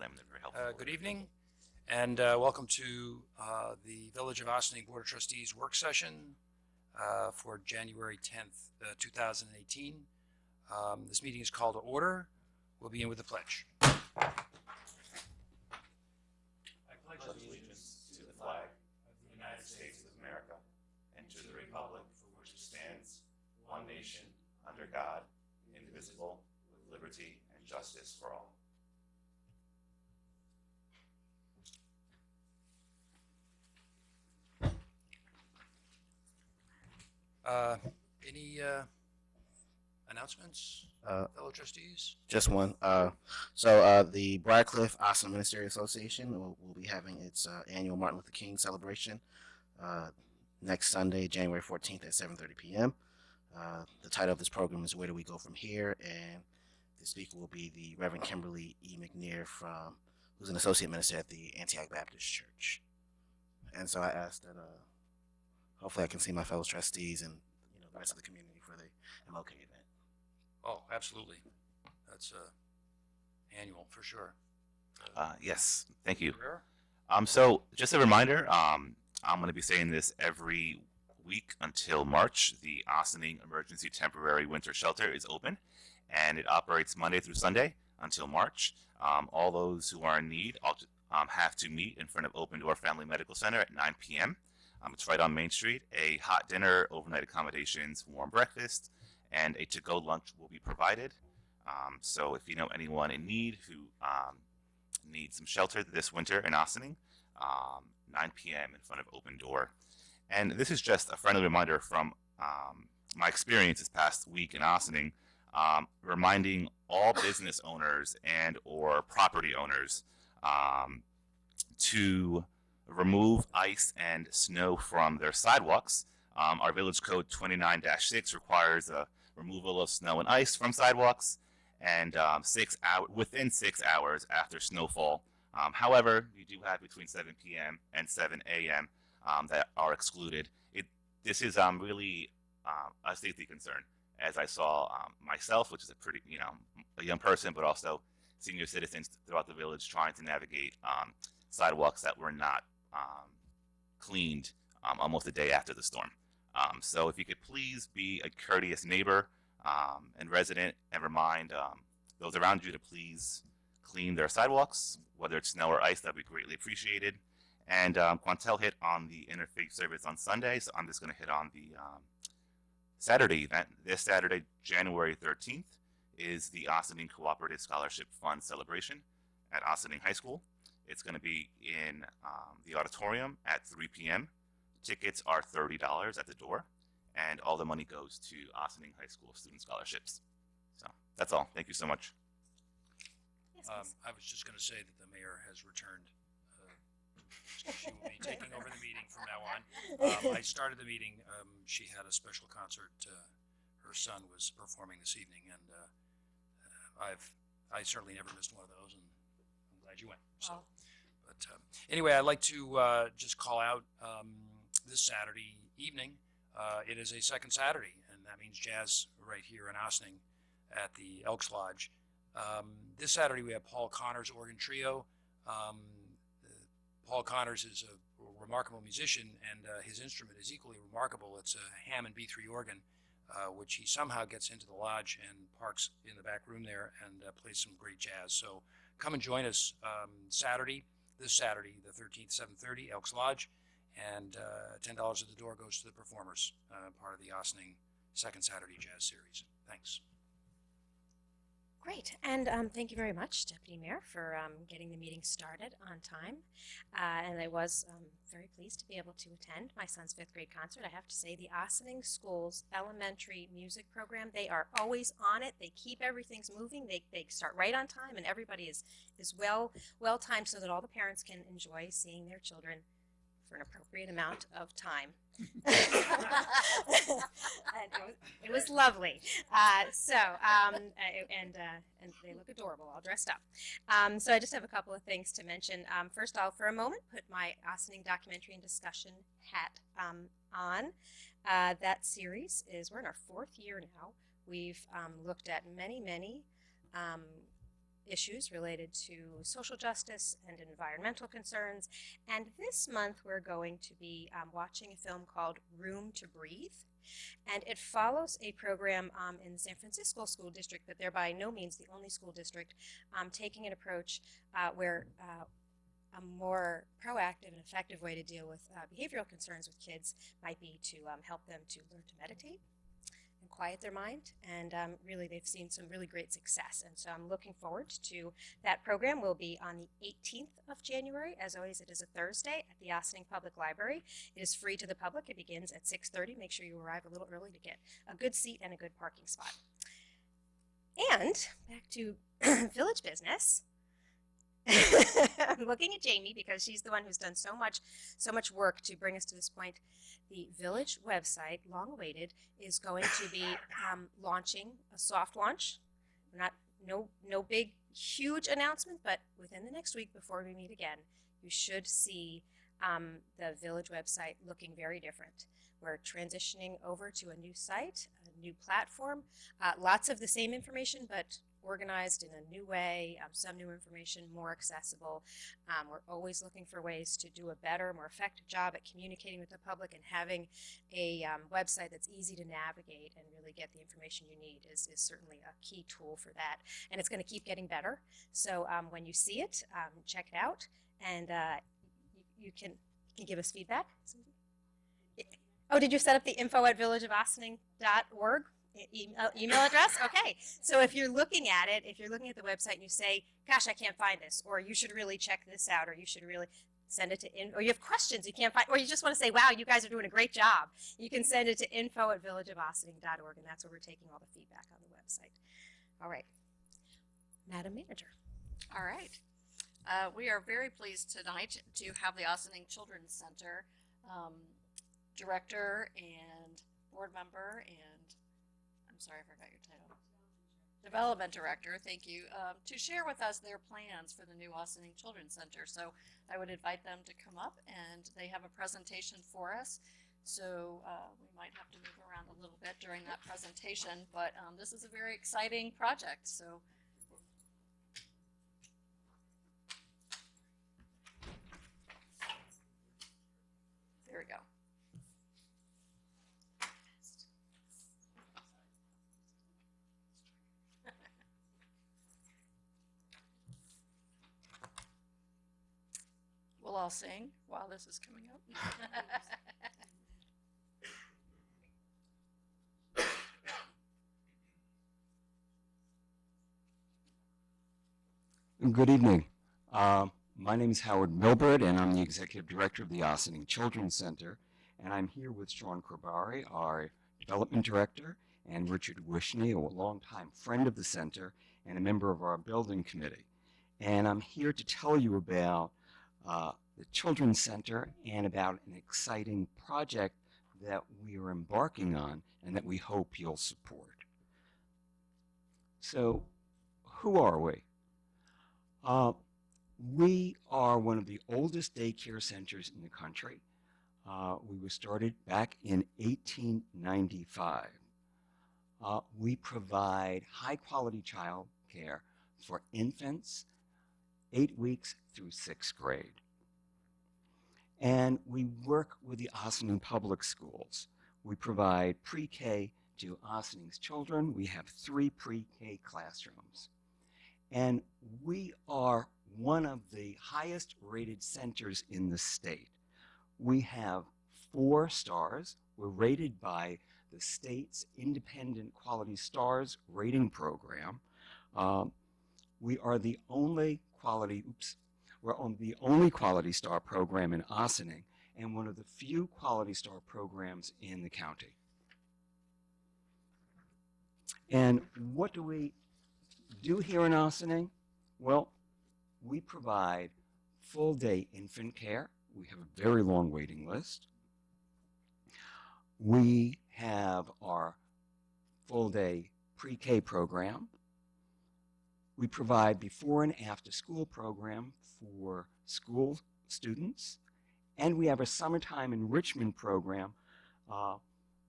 them. They're very helpful. Good evening, and welcome to the Village of Ossining Board of Trustees work session for January 10th, 2018. This meeting is called to order. We'll begin with the pledge. I pledge allegiance to the flag of the United States of America and to the republic for which it stands, one nation, under God, indivisible, with liberty and justice for all. Any announcements, fellow trustees? Just one. So the Briarcliff Ossining Ministerial Association will be having its annual Martin Luther King celebration next Sunday, January 14th at 7:30 p.m. The title of this program is Where Do We Go From Here? And the speaker will be the Reverend Kimberly E. McNair, who's an associate minister at the Antioch Baptist Church. And so I asked that hopefully I can see my fellow trustees and the rest of the community for the MLK event. Oh, absolutely. That's annual for sure. Yes, thank you. Rivera? So just a reminder, I'm going to be saying this every week until March. The Ossining Emergency Temporary Winter Shelter is open, and it operates Monday through Sunday until March. All those who are in need have to meet in front of Open Door Family Medical Center at 9 p.m. It's right on Main Street. A hot dinner, overnight accommodations, warm breakfast, and a to-go lunch will be provided. So if you know anyone in need who needs some shelter this winter in Ossining, 9 p.m. in front of Open Door. And this is just a friendly reminder from my experience this past week in Ossining, reminding all business owners and or property owners to remove ice and snow from their sidewalks. Our village code 29-6 requires a removal of snow and ice from sidewalks, and within 6 hours after snowfall. However, you do have between 7 p.m. and 7 a.m. That are excluded. This is really a safety concern, as I saw myself, which is a young person, but also senior citizens throughout the village trying to navigate sidewalks that were not cleaned almost a day after the storm. So if you could please be a courteous neighbor and resident and remind those around you to please clean their sidewalks, whether it's snow or ice, that'd be greatly appreciated. And Quantel hit on the interfaith service on Sunday, so I'm just going to hit on the Saturday event. This Saturday, January 13th, is the Ossining Cooperative Scholarship Fund celebration at Ossining High School. It's going to be in the auditorium at 3 p.m. Tickets are $30 at the door, and all the money goes to Ossining High School student scholarships. So that's all. Thank you so much. Yes, I was just going to say that the mayor has returned. She will be taking over the meeting from now on. I started the meeting. She had a special concert. Her son was performing this evening, and I certainly never missed one of those, and I'm glad you went. So, but anyway, I'd like to just call out this Saturday evening. It is a second Saturday, and that means jazz right here in Ossining at the Elks Lodge. This Saturday we have Paul Connors Organ Trio. Paul Connors is a remarkable musician, and his instrument is equally remarkable. It's a Hammond B3 organ, which he somehow gets into the lodge and parks in the back room there and plays some great jazz. So come and join us this Saturday, the 13th, 7:30, Elks Lodge, and $10 at the door goes to the performers, part of the Ossining Second Saturday Jazz Series. Thanks. great. And thank you very much, Deputy Mayor, for getting the meeting started on time. And I was very pleased to be able to attend my son's 5th grade concert. I have to say, the Ossining Schools Elementary Music Program, they are always on it. They keep everything moving. They start right on time, and everybody is well timed so that all the parents can enjoy seeing their children for an appropriate amount of time. And it was lovely. And they look adorable, all dressed up. So I just have a couple of things to mention. First, I'll for a moment put my Ossining documentary and discussion hat on. That series we're in our 4th year now. We've looked at many issues related to social justice and environmental concerns. And this month we're going to be watching a film called Room to Breathe. And it follows a program in the San Francisco School District, but they're by no means the only school district, taking an approach where a more proactive and effective way to deal with behavioral concerns with kids might be to help them to learn to meditate and quiet their mind. And really, they've seen some really great success. And so I'm looking forward to that program. Will be on the 18th of January. As always, it is a Thursday at the Ossining Public Library. It is free to the public. It begins at 6:30. Make sure you arrive a little early to get a good seat and a good parking spot. And back to village business. I'm looking at Jamie because she's the one who's done so much work to bring us to this point. The village website, long awaited, is going to be launching a soft launch. No big, huge announcement, but within the next week before we meet again, you should see the village website looking very different. We're transitioning over to a new site, a new platform, lots of the same information, but organized in a new way, some new information, more accessible. We're always looking for ways to do a better, more effective job at communicating with the public, and having a website that's easy to navigate and really get the information you need is certainly a key tool for that. And it's going to keep getting better. So when you see it, check it out, and you can give us feedback. Oh, did you set up the info@villageofossining.org? Email address? Okay. So if you're looking at it, if you're looking at the website and you say, gosh, I can't find this, or you should really check this out, or you should really send it to or you have questions you can't find, or you just want to say, wow, you guys are doing a great job, you can send it to info@villageofossining.org, and that's where we're taking all the feedback on the website. All right. Madam Manager. All right. We are very pleased tonight to have the Ossining Children's Center director and board member and sorry, I forgot your title. Development Director, thank you, to share with us their plans for the new Ossining Children's Center. So I would invite them to come up, and they have a presentation for us. So we might have to move around a little bit during that presentation, but this is a very exciting project. So there we go. We'll all sing while this is coming up. Good evening. My name is Howard Milbert, and I'm the Executive Director of the Ossining Children's Center. And I'm here with Sean Corbari, our Development Director, and Richard Wishney, a longtime friend of the center and a member of our building committee. And I'm here to tell you about the Children's Center and about an exciting project that we are embarking on and that we hope you'll support. So, who are we? We are one of the oldest daycare centers in the country. We were started back in 1895. We provide high-quality child care for infants 8 weeks through 6th grade. And we work with the Ossining Public Schools. We provide pre-K to Ossining's children. We have 3 pre-K classrooms. And we are one of the highest rated centers in the state. We have 4 stars. We're rated by the state's Independent Quality Stars rating program. We are the only we're on the only Quality Star program in Ossining and one of the few Quality Star programs in the county. And what do we do here in Ossining? Well, we provide full-day infant care. We have a very long waiting list. We have our full-day pre-K program. We provide before and after school program for school students. And we have a summertime enrichment program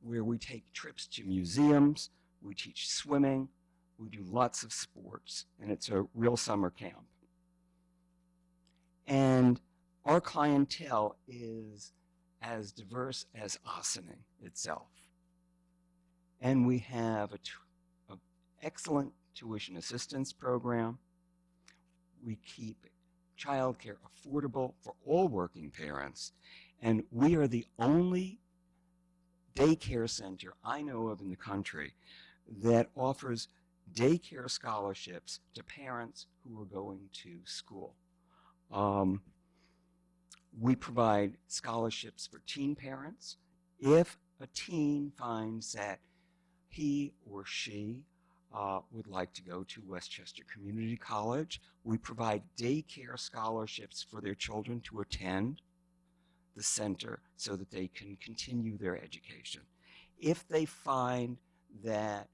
where we take trips to museums, we teach swimming, We do lots of sports, and it's a real summer camp. And our clientele is as diverse as Ossining itself. And we have an excellent tuition assistance program. We keep childcare affordable for all working parents. And we are the only daycare center I know of in the country that offers daycare scholarships to parents who are going to school. We provide scholarships for teen parents. If a teen finds that he or she would like to go to Westchester Community College, we provide daycare scholarships for their children to attend the center so that they can continue their education. If they find that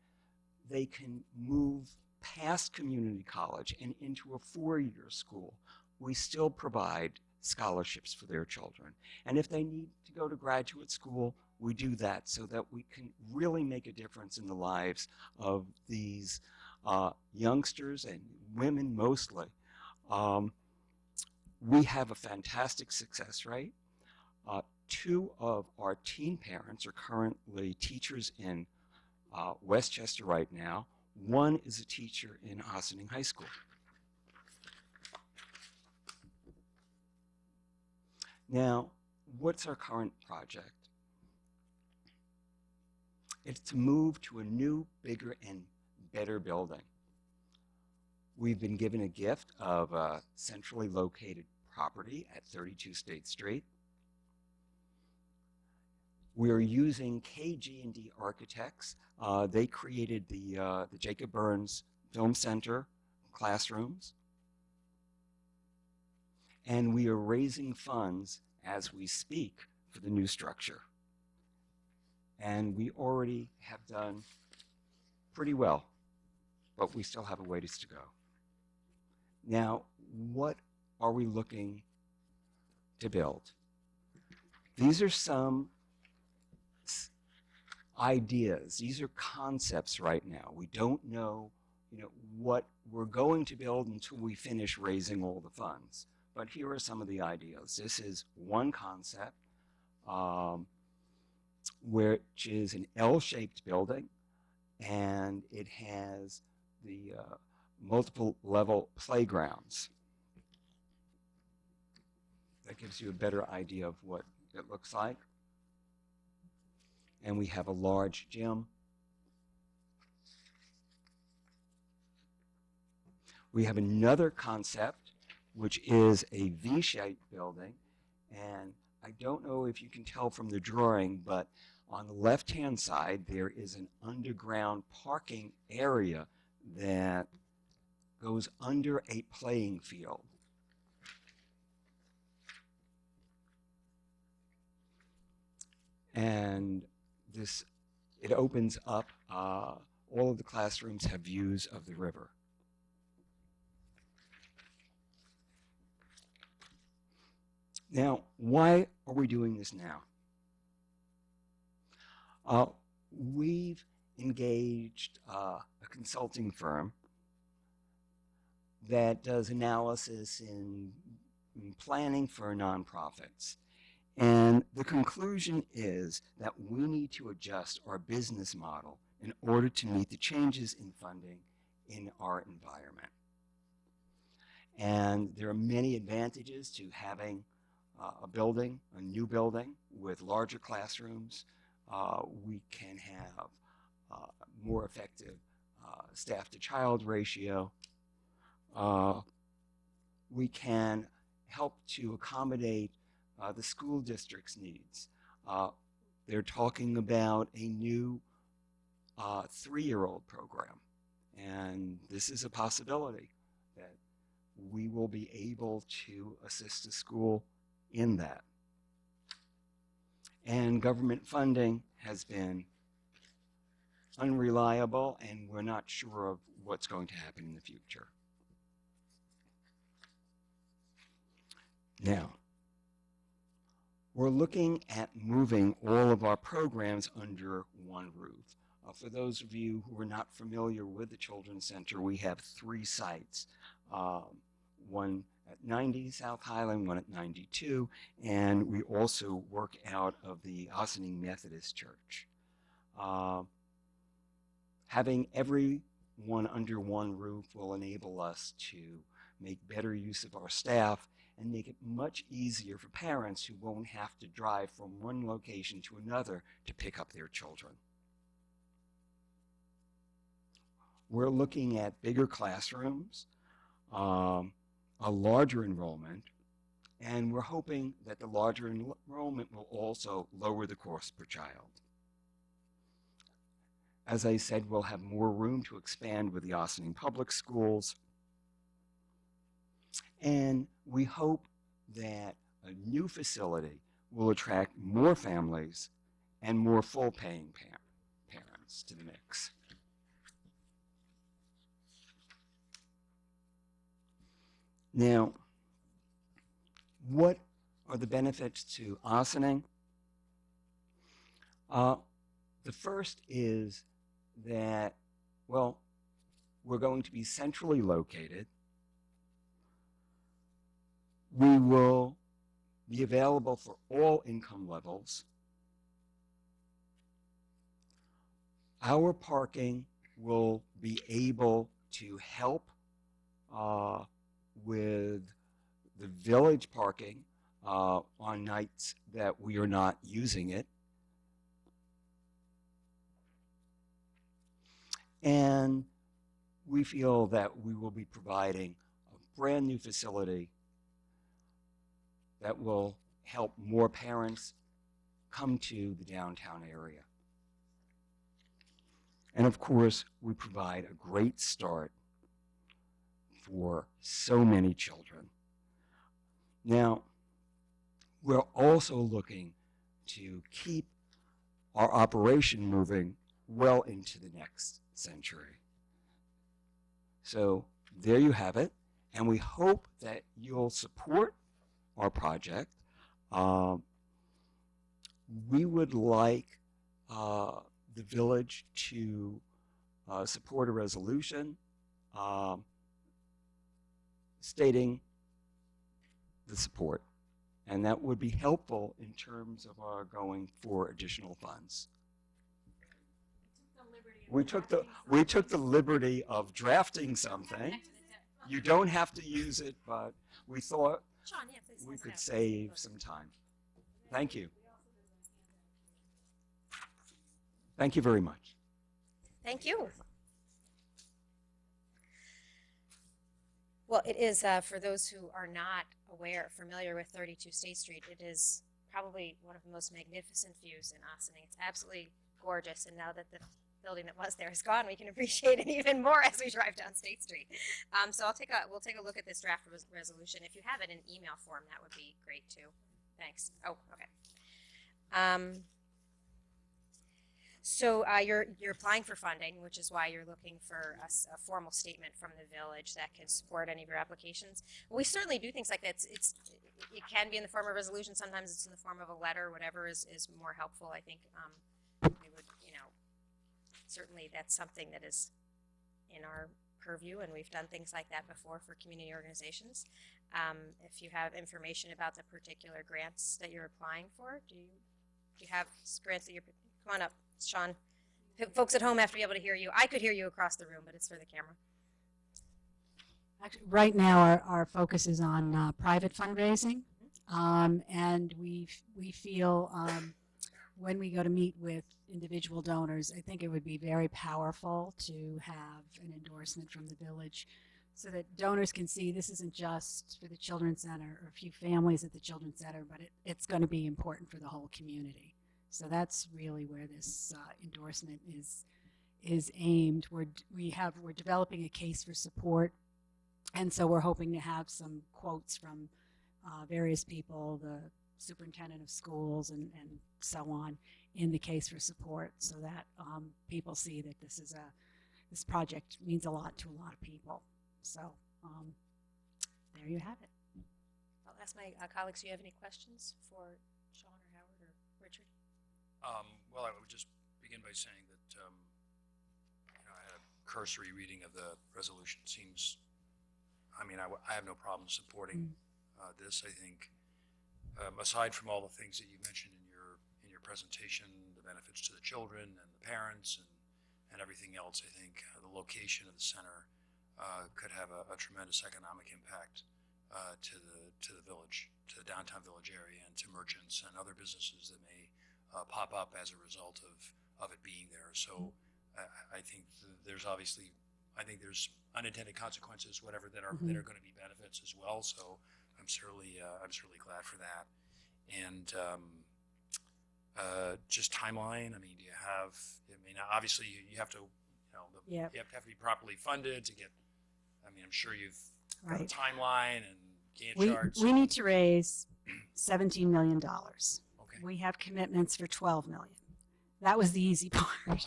they can move past community college and into a four-year school, we still provide scholarships for their children. And if they need to go to graduate school, we do that so that we can really make a difference in the lives of these youngsters and women mostly. We have a fantastic success rate. Two of our teen parents are currently teachers in Westchester right now. One is a teacher in Ossining High School. Now, what's our current project? It's to move to a new, bigger, and better building. We've been given a gift of a centrally located property at 32 State Street. We're using KG&D Architects. They created the Jacob Burns Film Center classrooms. And we are raising funds as we speak for the new structure. And we already have done pretty well, but we still have a ways to go. Now, what are we looking to build? These are some ideas. These are concepts right now. We don't know, what we're going to build until we finish raising all the funds. But here are some of the ideas. This is one concept, which is an L-shaped building, and it has the multiple level playgrounds. That gives you a better idea of what it looks like. And we have a large gym. We have another concept, which is a V-shaped building. And I don't know if you can tell from the drawing, but on the left-hand side, there is an underground parking area that goes under a playing field. And it opens up, all of the classrooms have views of the river. Now, why are we doing this now? We've engaged a consulting firm that does analysis in planning for nonprofits. And the conclusion is that we need to adjust our business model in order to meet the changes in funding in our environment. And there are many advantages to having a new building with larger classrooms. We can have more effective staff-to-child ratio. We can help to accommodate the school district's needs. They're talking about a new 3-year-old program, and this is a possibility that we will be able to assist a school in that. And government funding has been unreliable, and we're not sure of what's going to happen in the future. Now, we're looking at moving all of our programs under one roof. For those of you who are not familiar with the Children's Center, we have 3 sites. One at 90 South Highland, one at 92, and we also work out of the Ossining Methodist Church. Having everyone under one roof will enable us to make better use of our staff and make it much easier for parents who won't have to drive from one location to another to pick up their children. We're looking at bigger classrooms, a larger enrollment, and we're hoping that the larger enrollment will also lower the cost per child. As I said, we'll have more room to expand with the Ossining Public Schools, and we hope that a new facility will attract more families and more full-paying parents to the mix. Now, what are the benefits to Ossining? The first is that, well, we're going to be centrally located. We will be available for all income levels. Our parking will be able to help with the village parking on nights that we are not using it. And we feel that we will be providing a brand new facility that will help more parents come to the downtown area. And of course, we provide a great start for so many children. Now, we're also looking to keep our operation moving well into the next century. So there you have it, and we hope that you'll support our project. We would like the village to support a resolution stating the support, and that would be helpful in terms of our going for additional funds. We took the liberty of drafting something. You don't have to use it, but we thought Sean, yeah, please, we let's could go. save some time. Thank you. Thank you very much. Thank you. Well, it is, for those who are not familiar with 32 State Street, it is probably one of the most magnificent views in Ossining. It's absolutely gorgeous, and now that the building that was there is gone, we can appreciate it even more as we drive down State Street. So we'll take a look at this draft resolution. If you have it in email form, that would be great too. Thanks. Oh, okay. So you're applying for funding, which is why you're looking for a formal statement from the village that can support any of your applications. We certainly do things like that. It can be in the form of a resolution. Sometimes it's in the form of a letter. Whatever is more helpful. I think we would, certainly that's something that is in our purview, and we've done things like that before for community organizations. If you have information about the particular grants that you're applying for, do you have grants that you're? Come on up, Sean. Folks at home have to be able to hear you. I could hear you across the room, but it's for the camera. Actually, right now our focus is on private fundraising, and we feel when we go to meet with individual donors, I think it would be very powerful to have an endorsement from the village so that donors can see this isn't just for the Children's Center or a few families at the Children's Center, but it's going to be important for the whole community. So that's really where this endorsement is aimed. We're developing a case for support, and so we're hoping to have some quotes from various people, the superintendent of schools and so on, in the case for support, so that people see that this project means a lot to a lot of people. So there you have it. I'll ask my colleagues, do you have any questions for Sean or Howard or Richard? Well, I would just begin by saying that cursory reading of the resolution seems, I mean, I have no problem supporting this. I think, aside from all the things that you mentioned in your presentation, the benefits to the children and the parents and everything else, I think the location of the center could have a tremendous economic impact to the village, to the downtown village area, and to merchants and other businesses that may pop up as a result of it being there. So I think there's obviously, I think there's unintended consequences, whatever, that are going to be benefits as well. So I'm certainly glad for that. And just timeline. I mean, do you have? I mean, obviously you have to, you have to be properly funded to get. I mean, I'm sure you've got a timeline and Gantt charts. We need to raise $17 million. Okay. We have commitments for $12 million. That was the easy part. Wow.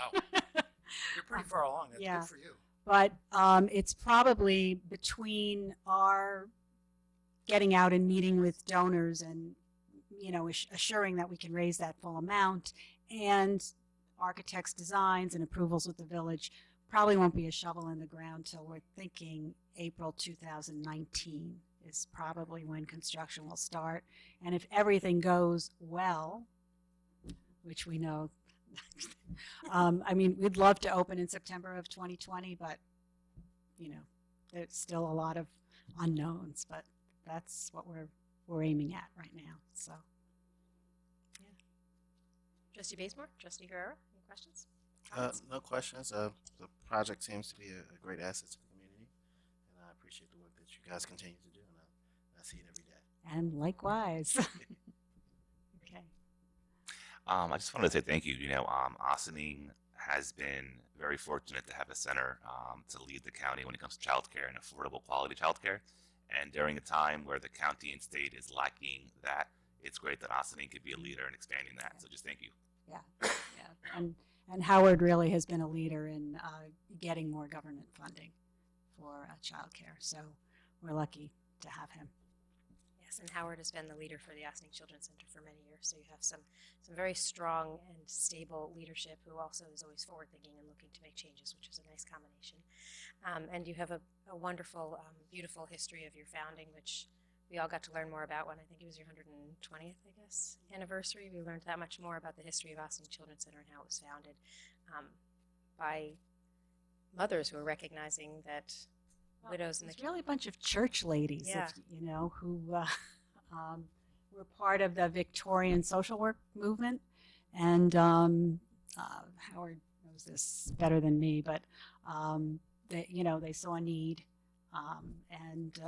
You're pretty far along. That's good for you. But it's probably between our getting out and meeting with donors and, assuring that we can raise that full amount, and architects' designs and approvals with the village, probably won't be a shovel in the ground till we're thinking April 2019 is probably when construction will start. And if everything goes well, which we know, I mean, we'd love to open in September of 2020, but, there's still a lot of unknowns, but that's what we're aiming at right now. So, yeah. Trustee Bazemore, Trustee Herrera, any questions? No questions. The project seems to be a great asset to the community, and I appreciate the work that you guys continue to do, and I see it every day. And likewise. Okay. I just wanted to say thank you. Ossining has been very fortunate to have a center to lead the county when it comes to childcare and affordable quality childcare. And during a time where the county and state is lacking that, it's great that Ossining could be a leader in expanding that. So just thank you. Yeah. And Howard really has been a leader in getting more government funding for childcare. So we're lucky to have him. Yes, and Howard has been the leader for the Ossining Children's Center for many years. So you have some very strong and stable leadership who also is always forward-thinking and looking to make changes, which is a nice combination. And you have a wonderful, beautiful history of your founding, which we all got to learn more about when I think it was your 120th, anniversary. We learned that much more about the history of Ossining Children's Center and how it was founded by mothers who are recognizing that widows and It's really a bunch of church ladies, who were part of the Victorian social work movement. And Howard knows this better than me, but they saw a need, and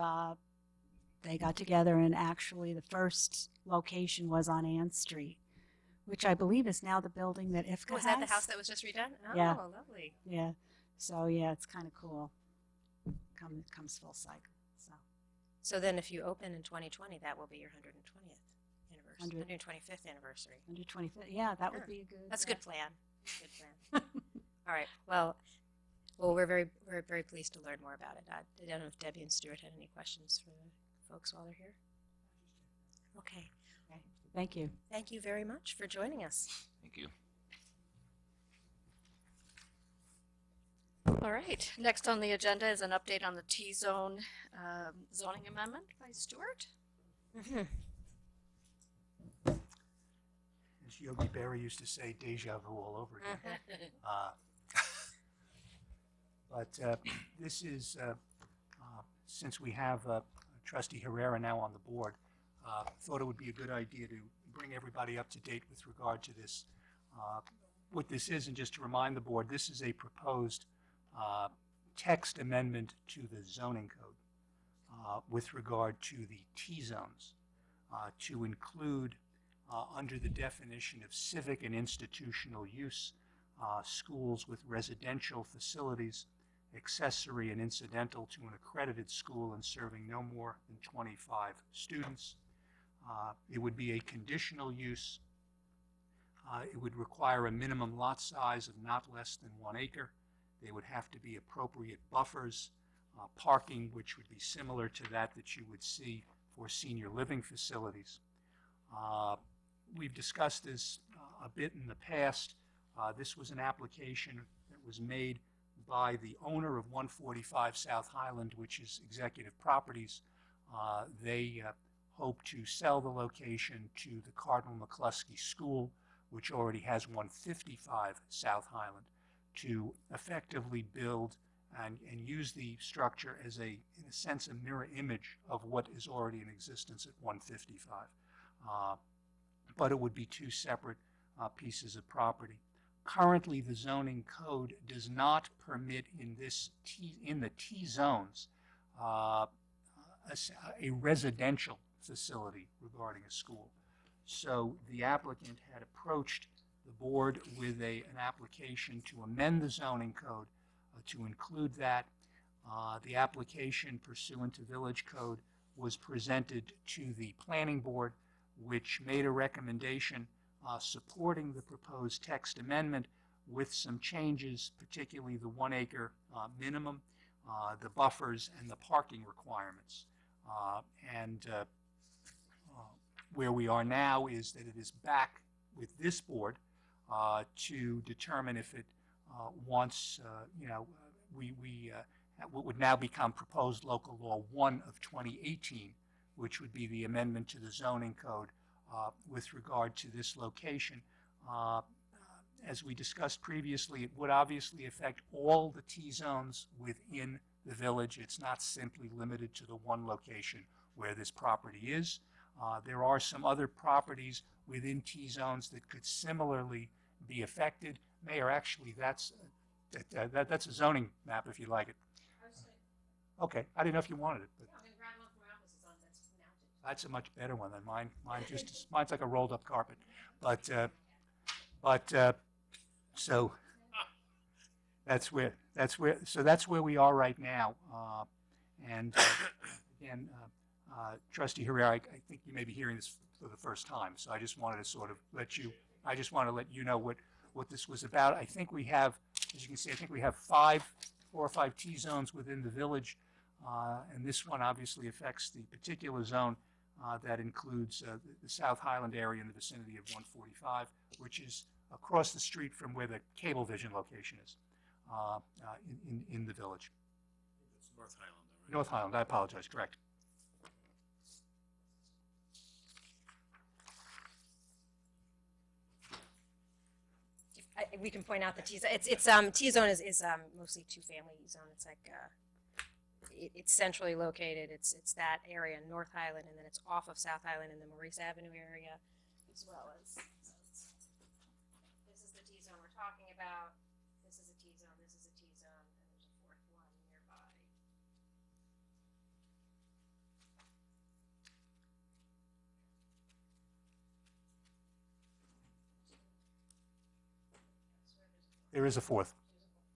they got together, and actually the first location was on Ann Street, which I believe is now the building that IFCA has. Was that the house that was just redone? Oh, yeah. Lovely. Yeah. So, yeah, it's kind of cool. Comes full cycle. So then if you open in 2020, that will be your 120th anniversary, 125th anniversary. 125th, yeah, that would be a good. That's a good plan. Good plan. All right. Well, we're very pleased to learn more about it. I don't know if Debbie and Stuart had any questions for the folks while they're here. Okay. Thank you. Thank you very much for joining us. Thank you. All right. Next on the agenda is an update on the T-zone zoning amendment by Stuart. Mm-hmm. As Yogi Berra used to say, deja vu all over again. But this is, since we have Trustee Herrera now on the board, thought it would be a good idea to bring everybody up to date with regard to this. What this is, and just to remind the board, this is a proposed text amendment to the zoning code with regard to the T-zones to include under the definition of civic and institutional use, schools with residential facilities, accessory and incidental to an accredited school and serving no more than 25 students. It would be a conditional use. It would require a minimum lot size of not less than 1 acre. They would have to be appropriate buffers, parking, which would be similar to that you would see for senior living facilities. We've discussed this a bit in the past. This was an application that was made by the owner of 145 South Highland, which is Executive Properties. They hope to sell the location to the Cardinal McCluskey School, which already has 155 South Highland, to effectively build and use the structure as in a sense, a mirror image of what is already in existence at 155. But it would be two separate pieces of property. Currently, the zoning code does not permit in the T zones a residential facility regarding a school. So the applicant had approached the board with an application to amend the zoning code to include that. The application pursuant to Village Code was presented to the planning board, which made a recommendation supporting the proposed text amendment with some changes, particularly the 1 acre minimum, the buffers, and the parking requirements. Where we are now is that it is back with this board to determine if it wants, what would now become proposed local law 1 of 2018, which would be the amendment to the zoning code with regard to this location. As we discussed previously, it would obviously affect all the T-zones within the village. It's not simply limited to the one location where this property is. There are some other properties within T-zones that could similarly be affected. Mayor, actually, that's a zoning map if you like it. Okay, I didn't know if you wanted it. But that's a much better one than mine. Mine's like a rolled up carpet. So that's where we are right now. Again, Trustee Herrera, I think you may be hearing this for the first time, so I just wanted to sort of let you know what this was about. I think we have, as you can see, I think we have 4 or 5 T-zones within the village, and this one obviously affects the particular zone that includes the South Highland area in the vicinity of 145, which is across the street from where the Cablevision location is in the village. It's North Highland. Right? North Highland, I apologize, correct. We can point out the T-zone. T-zone is mostly two-family zone. It's like it's centrally located. It's that area in North Highland, and then it's off of South Highland in the Maurice Avenue area, as well as. This is the T-zone we're talking about. This is a T-zone. This is a T-zone, and there's a fourth one nearby. There is a fourth.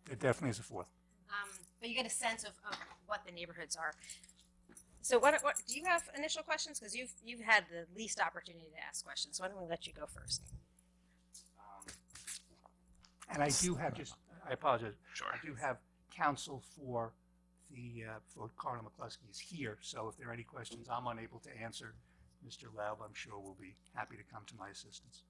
There definitely is a fourth. But you get a sense of what the neighborhoods are. So what do you have initial questions? Because you've had the least opportunity to ask questions. So why don't we let you go first? And I do have I apologize. Sure. I do have counsel for Cardinal McCluskey is here. So if there are any questions I'm unable to answer, Mr. Laub, I'm sure will be happy to come to my assistance.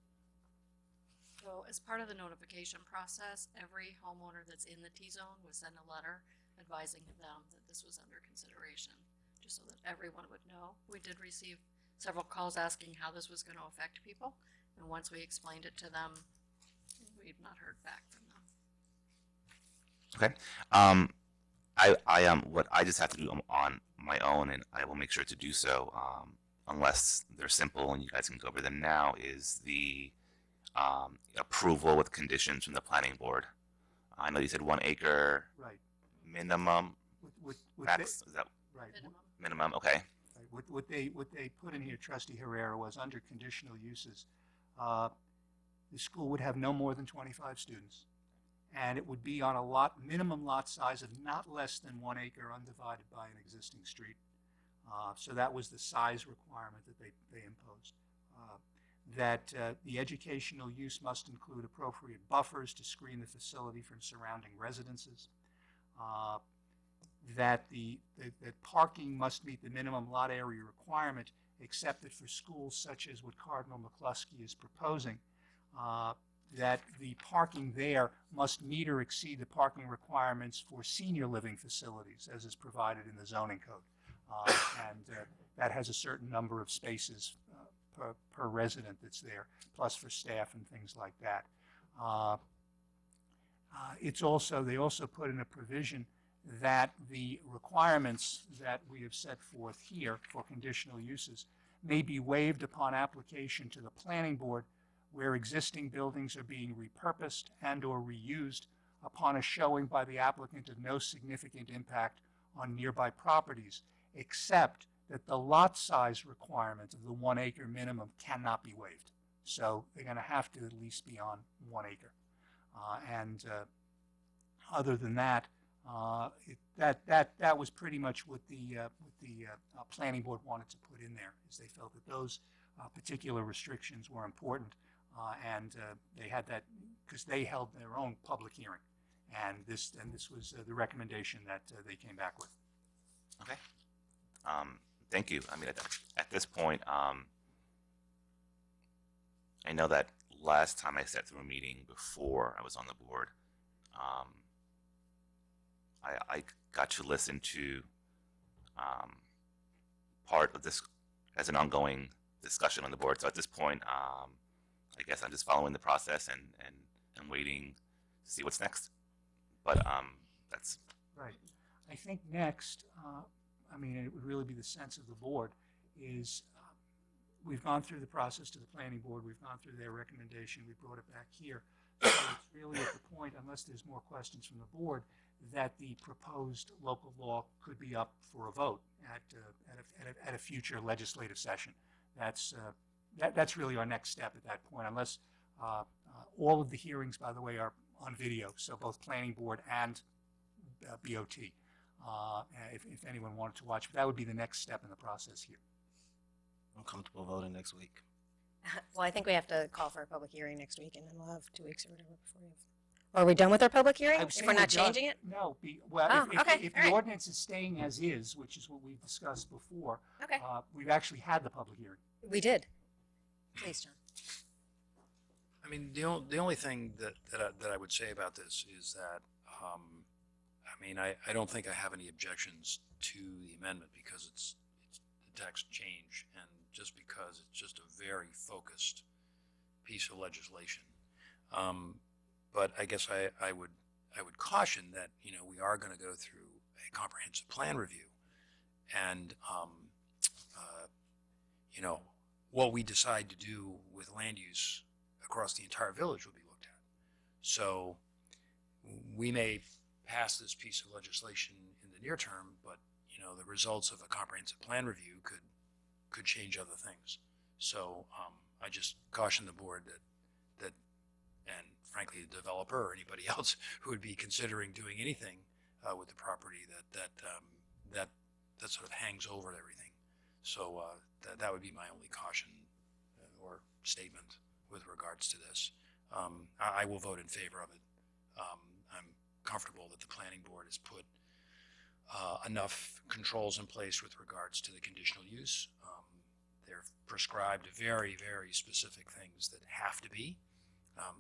So as part of the notification process, every homeowner that's in the T-zone would send a letter advising them that this was under consideration, just so that everyone would know. We did receive several calls asking how this was going to affect people, and once we explained it to them, we've not heard back from them. Okay. What I just have to do on my own, and I will make sure to do so, unless they're simple and you guys can go over them now, is the approval with conditions from the planning board. I know you said 1 acre Right. minimum. With Max, is that right. minimum? Okay. Right. What they put in here, Trustee Herrera, was under conditional uses. The school would have no more than 25 students, and it would be on a minimum lot size of not less than 1 acre undivided by an existing street. So that was the size requirement that they imposed. That the educational use must include appropriate buffers to screen the facility from surrounding residences. That parking must meet the minimum lot area requirement, except that for schools such as what Cardinal McCluskey is proposing, that the parking there must meet or exceed the parking requirements for senior living facilities as is provided in the zoning code. And that has a certain number of spaces per resident that's there, plus for staff and things like that. They also put in a provision that the requirements that we have set forth here for conditional uses may be waived upon application to the planning board where existing buildings are being repurposed and or reused upon a showing by the applicant of no significant impact on nearby properties, except that the lot size requirement of the 1 acre minimum cannot be waived. So they're going to have to at least be on 1 acre. Other than that, that was pretty much what the planning board wanted to put in there, is they felt that those particular restrictions were important, and they had that because they held their own public hearing, and this was the recommendation that they came back with. Okay. Thank you. I mean, at this point, I know that last time I sat through a meeting before I was on the board, I got to listen to part of this as an ongoing discussion on the board. So at this point, I guess I'm just following the process and waiting to see what's next. But that's right. I think next, I mean, it would really be the sense of the board is we've gone through the process to the planning board. We've gone through their recommendation. We brought it back here. So it's really at the point, unless there's more questions from the board, that the proposed local law could be up for a vote at a future legislative session. That's really our next step at that point, unless all of the hearings, by the way, are on video, so both planning board and BOT, if anyone wanted to watch. But that would be the next step in the process here. I'm comfortable voting next week. Well, I think we have to call for a public hearing next week, and then we'll have 2 weeks or whatever before we have. Are we done with our public hearing? If we're not changing it? No. If the ordinance is staying as is, which is what we've discussed before, Okay. We've actually had the public hearing. We did. Please, John. I mean, the only thing that I would say about this is that, I mean, I don't think I have any objections to the amendment because it's the text change and just because it's just a very focused piece of legislation. But I guess I would caution that, you know, we are going to go through a comprehensive plan review, and you know, what we decide to do with land use across the entire village will be looked at. So we may pass this piece of legislation in the near term, but you know, the results of a comprehensive plan review could change other things. So I just caution the board that and frankly the developer or anybody else who would be considering doing anything with the property that sort of hangs over everything. So that would be my only caution or statement with regards to this. I will vote in favor of it. I'm comfortable that the planning board has put enough controls in place with regards to the conditional use. They're prescribed very, very specific things that have to be.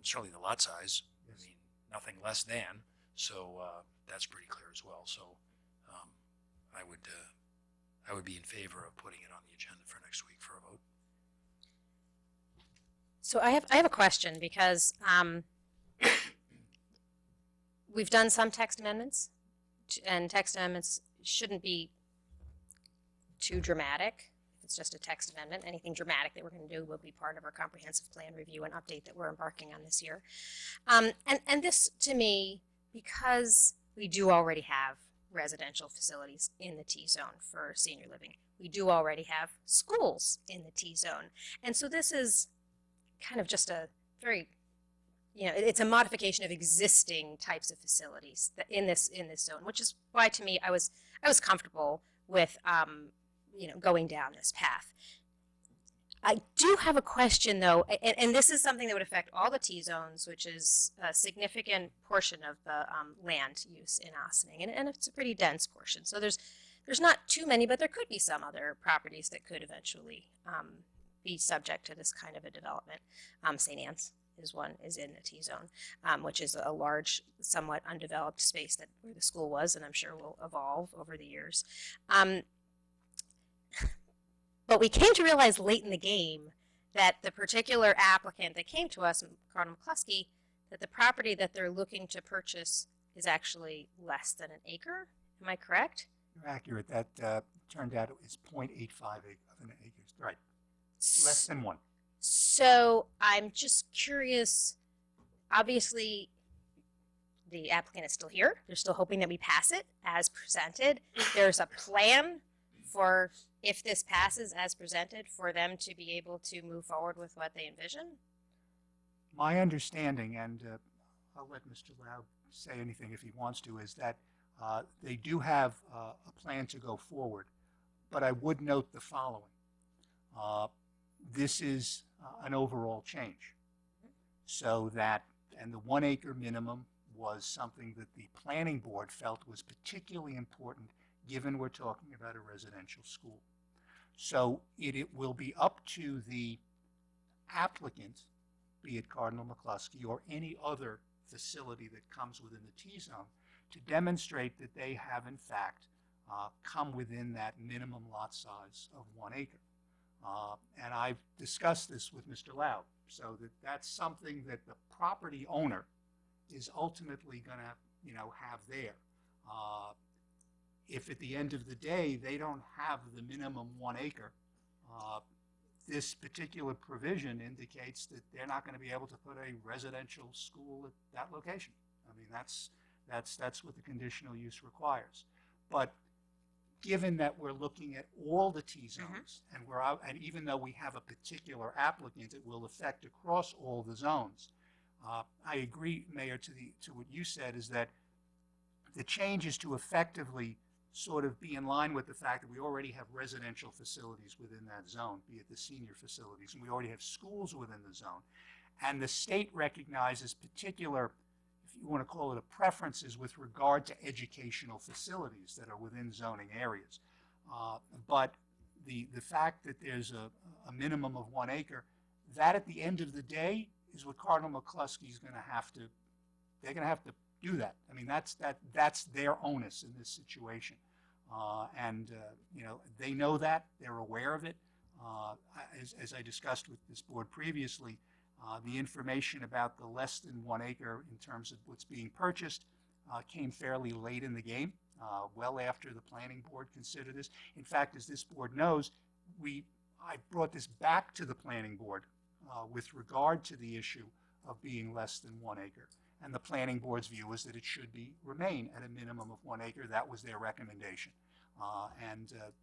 Certainly the lot size, I mean, nothing less than. So that's pretty clear as well. So I would be in favor of putting it on the agenda for next week for a vote. So I have a question because we've done some text amendments, and text amendments shouldn't be too dramatic. It's just a text amendment. Anything dramatic that we're going to do will be part of our comprehensive plan review and update that we're embarking on this year. And this, to me, because we do already have residential facilities in the T-zone for senior living, we do already have schools in the T-zone. And so this is kind of just a very, you know, it's a modification of existing types of facilities that in this zone, which is why, to me, I was comfortable with you know, going down this path. I do have a question, though, and this is something that would affect all the T-zones, which is a significant portion of the land use in Ossining, and it's a pretty dense portion. So there's not too many, but there could be some other properties that could eventually be subject to this kind of a development. St. Anne's is in a T-zone, which is a large, somewhat undeveloped space that where the school was, and I'm sure will evolve over the years. But we came to realize late in the game that the particular applicant that came to us, Cardinal McCluskey, that the property that they're looking to purchase is actually less than an acre. Am I correct? You're accurate. That turned out it was 0.85 of an acre. Right. Less than one. So I'm just curious. Obviously, the applicant is still here. They're still hoping that we pass it as presented. There's a plan for, if this passes as presented, for them to be able to move forward with what they envision. My understanding, and I'll let Mr. Lau say anything if he wants to, is that they do have a plan to go forward. But I would note the following. This is an overall change. So that, and the 1 acre minimum was something that the planning board felt was particularly important given we're talking about a residential school. So it will be up to the applicant, be it Cardinal McCluskey or any other facility that comes within the T-zone, to demonstrate that they have in fact come within that minimum lot size of 1 acre. And I've discussed this with Mr. Lau, so that that's something that the property owner is ultimately going to, have there. If at the end of the day they don't have the minimum 1 acre, this particular provision indicates that they're not going to be able to put a residential school at that location. I mean, that's what the conditional use requires. But given that we're looking at all the T-zones, and we're out, and even though we have a particular applicant, it will affect across all the zones. I agree, Mayor, to what you said, is that the change is to effectively sort of be in line with the fact that we already have residential facilities within that zone, be it the senior facilities, and we already have schools within the zone. And the state recognizes particular, if you want to call it, preferences with regard to educational facilities that are within zoning areas. But the fact that there's a minimum of 1 acre, that at the end of the day is what Cardinal McCluskey is going to have to, they're going to have to do that. I mean, that's their onus in this situation. They know that, they're aware of it. As I discussed with this board previously, the information about the less than 1 acre in terms of what's being purchased came fairly late in the game, well after the planning board considered this. In fact, as this board knows, I brought this back to the planning board with regard to the issue of being less than 1 acre. And the planning board's view was that it should remain at a minimum of 1 acre. That was their recommendation.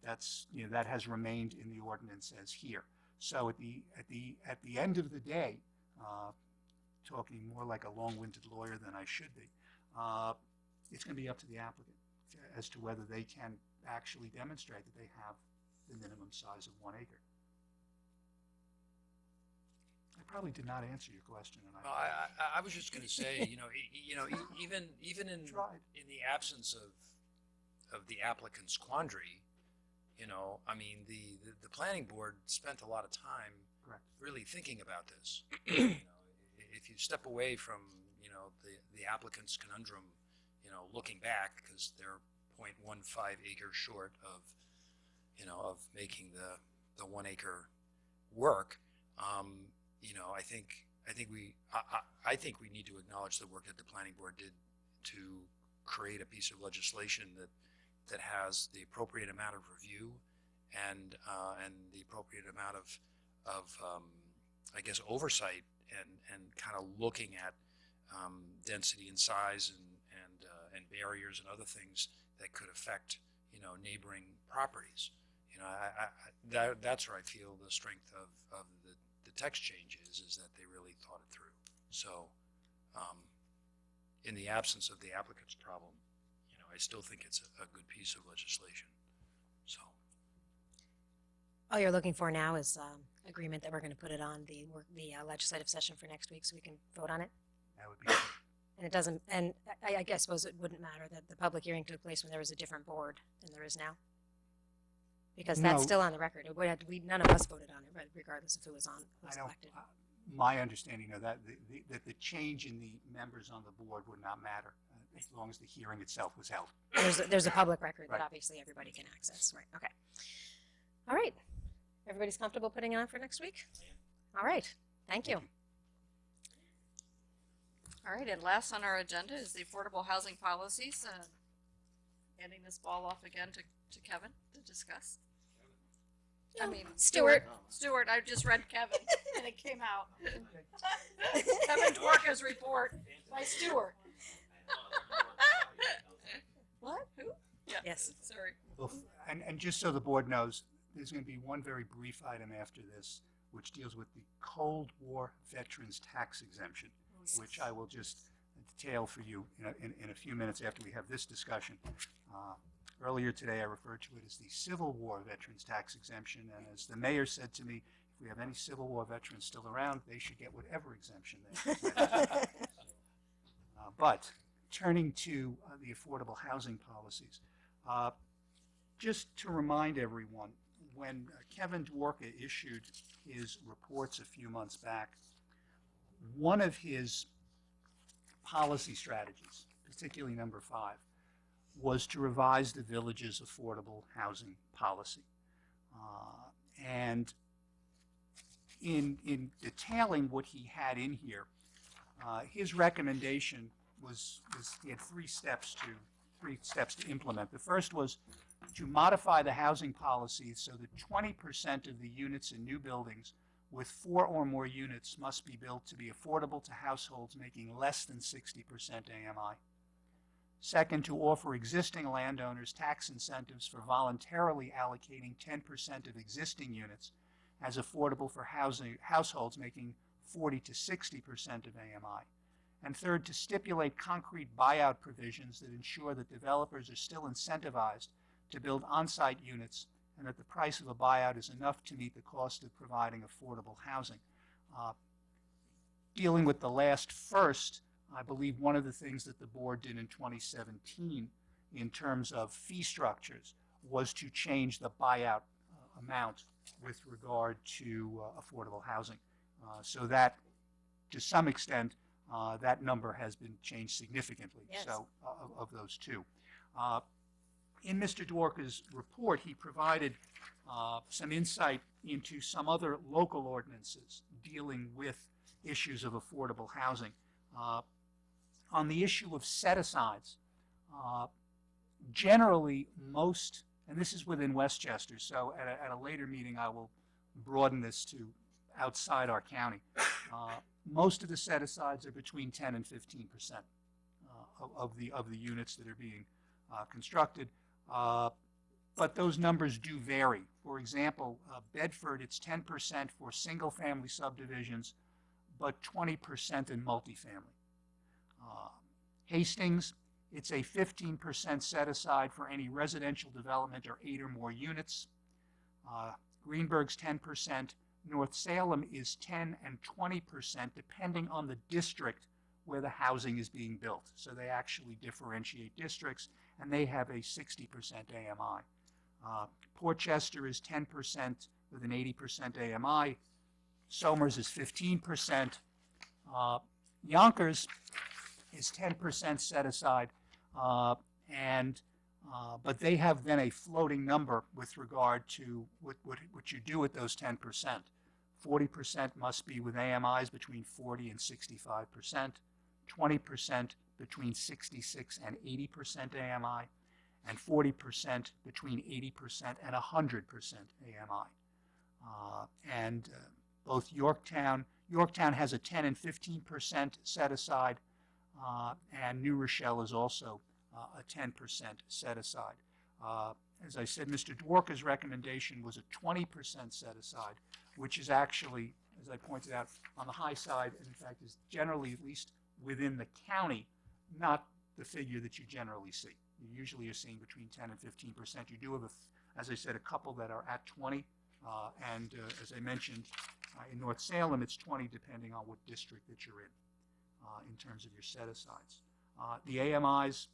That has remained in the ordinance as here. So at the end of the day, talking more like a long-winded lawyer than I should be, it's going to be up to the applicant as to whether they can actually demonstrate that they have the minimum size of 1 acre. I probably did not answer your question. And I was just going to say, even in the absence of the applicant's quandary, I mean, the planning board spent a lot of time really thinking about this. If you step away from the applicant's conundrum, looking back, because they're 0.15 acres short of of making the 1 acre work. I think we need to acknowledge the work that the planning board did to create a piece of legislation that has the appropriate amount of review and the appropriate amount of I guess oversight and kind of looking at density and size and barriers and other things that could affect neighboring properties. That's where I feel the strength of the text change is that they really thought it through. So in the absence of the applicant's problem, I still think it's a good piece of legislation. So all you're looking for now is agreement that we're going to put it on the legislative session for next week so we can vote on it. That would be good. And it doesn't, and I guess suppose it wouldn't matter that the public hearing took place when there was a different board than there is now. Because that's No. still on the record. None of us voted on it, regardless if it was elected. my understanding of that, that the change in the members on the board would not matter as long as the hearing itself was held. There's a public record Right. that obviously everybody can access. Right. Okay. All right. Everybody's comfortable putting it on for next week? All right. Thank you. All right, and last on our agenda is the affordable housing policies. Handing this ball off again to Kevin to discuss. I mean, Stuart. Stuart, I just read Kevin and it came out. Kevin Dworka's report by Stuart. What? Who? Yeah. Yes. Sorry. Well, and just so the board knows, there's going to be one very brief item after this, which deals with the Cold War Veterans Tax Exemption, which I will just detail for you in a few minutes after we have this discussion. Earlier today, I referred to it as the Civil War Veterans Tax Exemption, and as the mayor said to me, if we have any Civil War veterans still around, they should get whatever exemption they want. But turning to the affordable housing policies, just to remind everyone, when Kevin Dworka issued his reports a few months back, one of his policy strategies, particularly number 5, was to revise the village's affordable housing policy. And in detailing what he had in here, his recommendation was he had three steps to implement. The first was to modify the housing policy so that 20% of the units in new buildings with 4 or more units must be built to be affordable to households making less than 60% AMI. Second, to offer existing landowners tax incentives for voluntarily allocating 10% of existing units as affordable for households making 40 to 60% of AMI. And third, to stipulate concrete buyout provisions that ensure that developers are still incentivized to build on-site units and that the price of a buyout is enough to meet the cost of providing affordable housing. Dealing with the last first, I believe one of the things that the board did in 2017 in terms of fee structures was to change the buyout amount with regard to affordable housing. So that, to some extent, that number has been changed significantly. Yes. So of those two. In Mr. Dworka's report, he provided some insight into some other local ordinances dealing with issues of affordable housing. On the issue of set-asides, generally most, and this is within Westchester, so at a later meeting I will broaden this to outside our county. Most of the set-asides are between 10 and 15% of the units that are being constructed. But those numbers do vary. For example, Bedford, it's 10% for single-family subdivisions, but 20% in multifamily. Hastings, it's a 15% set-aside for any residential development or 8 or more units. Greenberg's 10%. North Salem is 10 and 20% depending on the district where the housing is being built. So they actually differentiate districts, and they have a 60% AMI. Portchester is 10% with an 80% AMI. Somers is 15%. Yonkers is 10% set aside, but they have then a floating number with regard to what you do with those 10%. 40% must be with AMIs between 40 and 65%, 20% between 66 and 80% AMI, and 40% between 80% and 100% AMI. Both Yorktown has a 10 and 15% set aside, and New Rochelle is also a 10% set aside. As I said, Mr. Dworka's recommendation was a 20% set aside, which is actually, as I pointed out, on the high side, and in fact is generally, at least within the county, not the figure that you generally see. You usually are seeing between 10 and 15%. You do have, as I said, a couple that are at 20, and as I mentioned, in North Salem, it's 20 depending on what district that you're in terms of your set-asides. The AMIs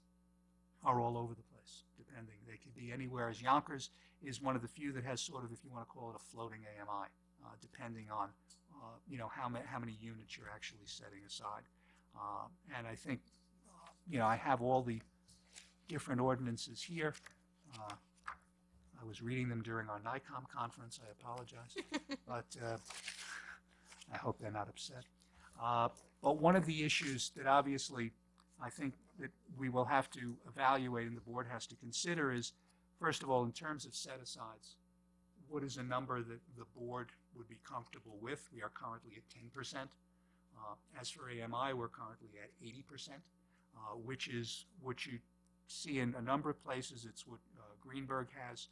are all over the place, depending. They could be anywhere, as Yonkers is one of the few that has sort of, if you want to call it, a floating AMI. depending on how many units you're actually setting aside. And I think I have all the different ordinances here. I was reading them during our NICOM conference. I apologize, but I hope they're not upset. But one of the issues that obviously I think that we will have to evaluate and the board has to consider is, first of all, in terms of set-asides, what is a number that the board would be comfortable with? We are currently at 10%. As for AMI, we're currently at 80%, which is what you see in a number of places. It's what Greenberg has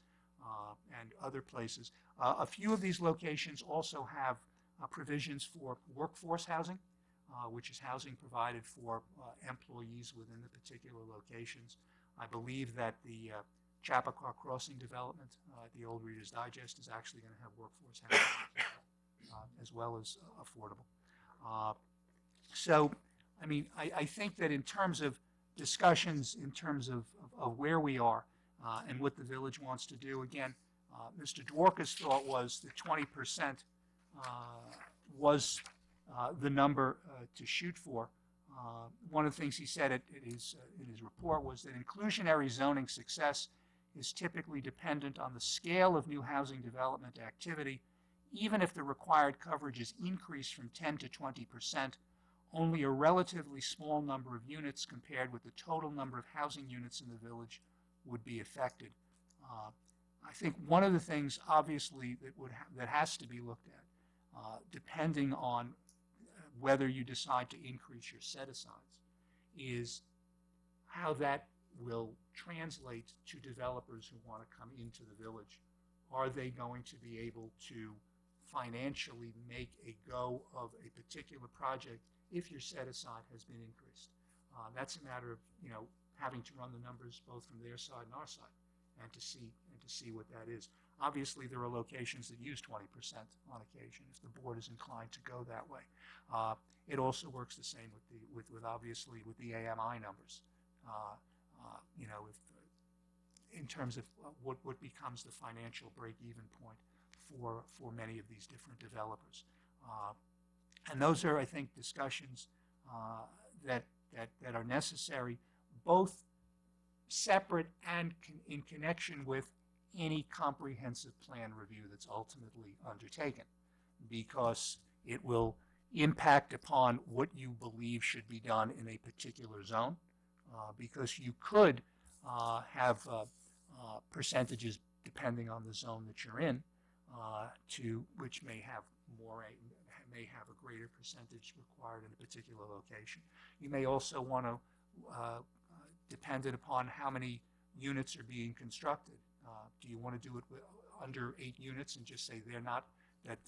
and other places. A few of these locations also have provisions for workforce housing, which is housing provided for employees within the particular locations. I believe that the Chappaqua Crossing development, the old Reader's Digest, is actually going to have workforce housing as well as affordable. So, I mean, I think that in terms of discussions, in terms of where we are and what the village wants to do, again, Mr. Dworka's thought was that 20% was the number to shoot for. One of the things he said in his report was that inclusionary zoning success is typically dependent on the scale of new housing development activity. Even if the required coverage is increased from 10 to 20%, only a relatively small number of units compared with the total number of housing units in the village would be affected. I think one of the things, obviously, that has to be looked at, depending on whether you decide to increase your set-asides, is how that will translate to developers who want to come into the village. Are they going to be able to financially make a go of a particular project if your set-aside has been increased? That's a matter of having to run the numbers both from their side and our side, and to see what that is. Obviously, there are locations that use 20% on occasion if the board is inclined to go that way. It also works the same with obviously with the AMI numbers. In terms of what becomes the financial break-even point for many of these different developers, and those are, I think, discussions that are necessary, both separate and in connection with any comprehensive plan review that's ultimately undertaken, because it will impact upon what you believe should be done in a particular zone, because you could have percentages depending on the zone that you're in, which may have a greater percentage required in a particular location. You may also want to dependent upon how many units are being constructed. Do you want to do it under 8 units and just say they're not, that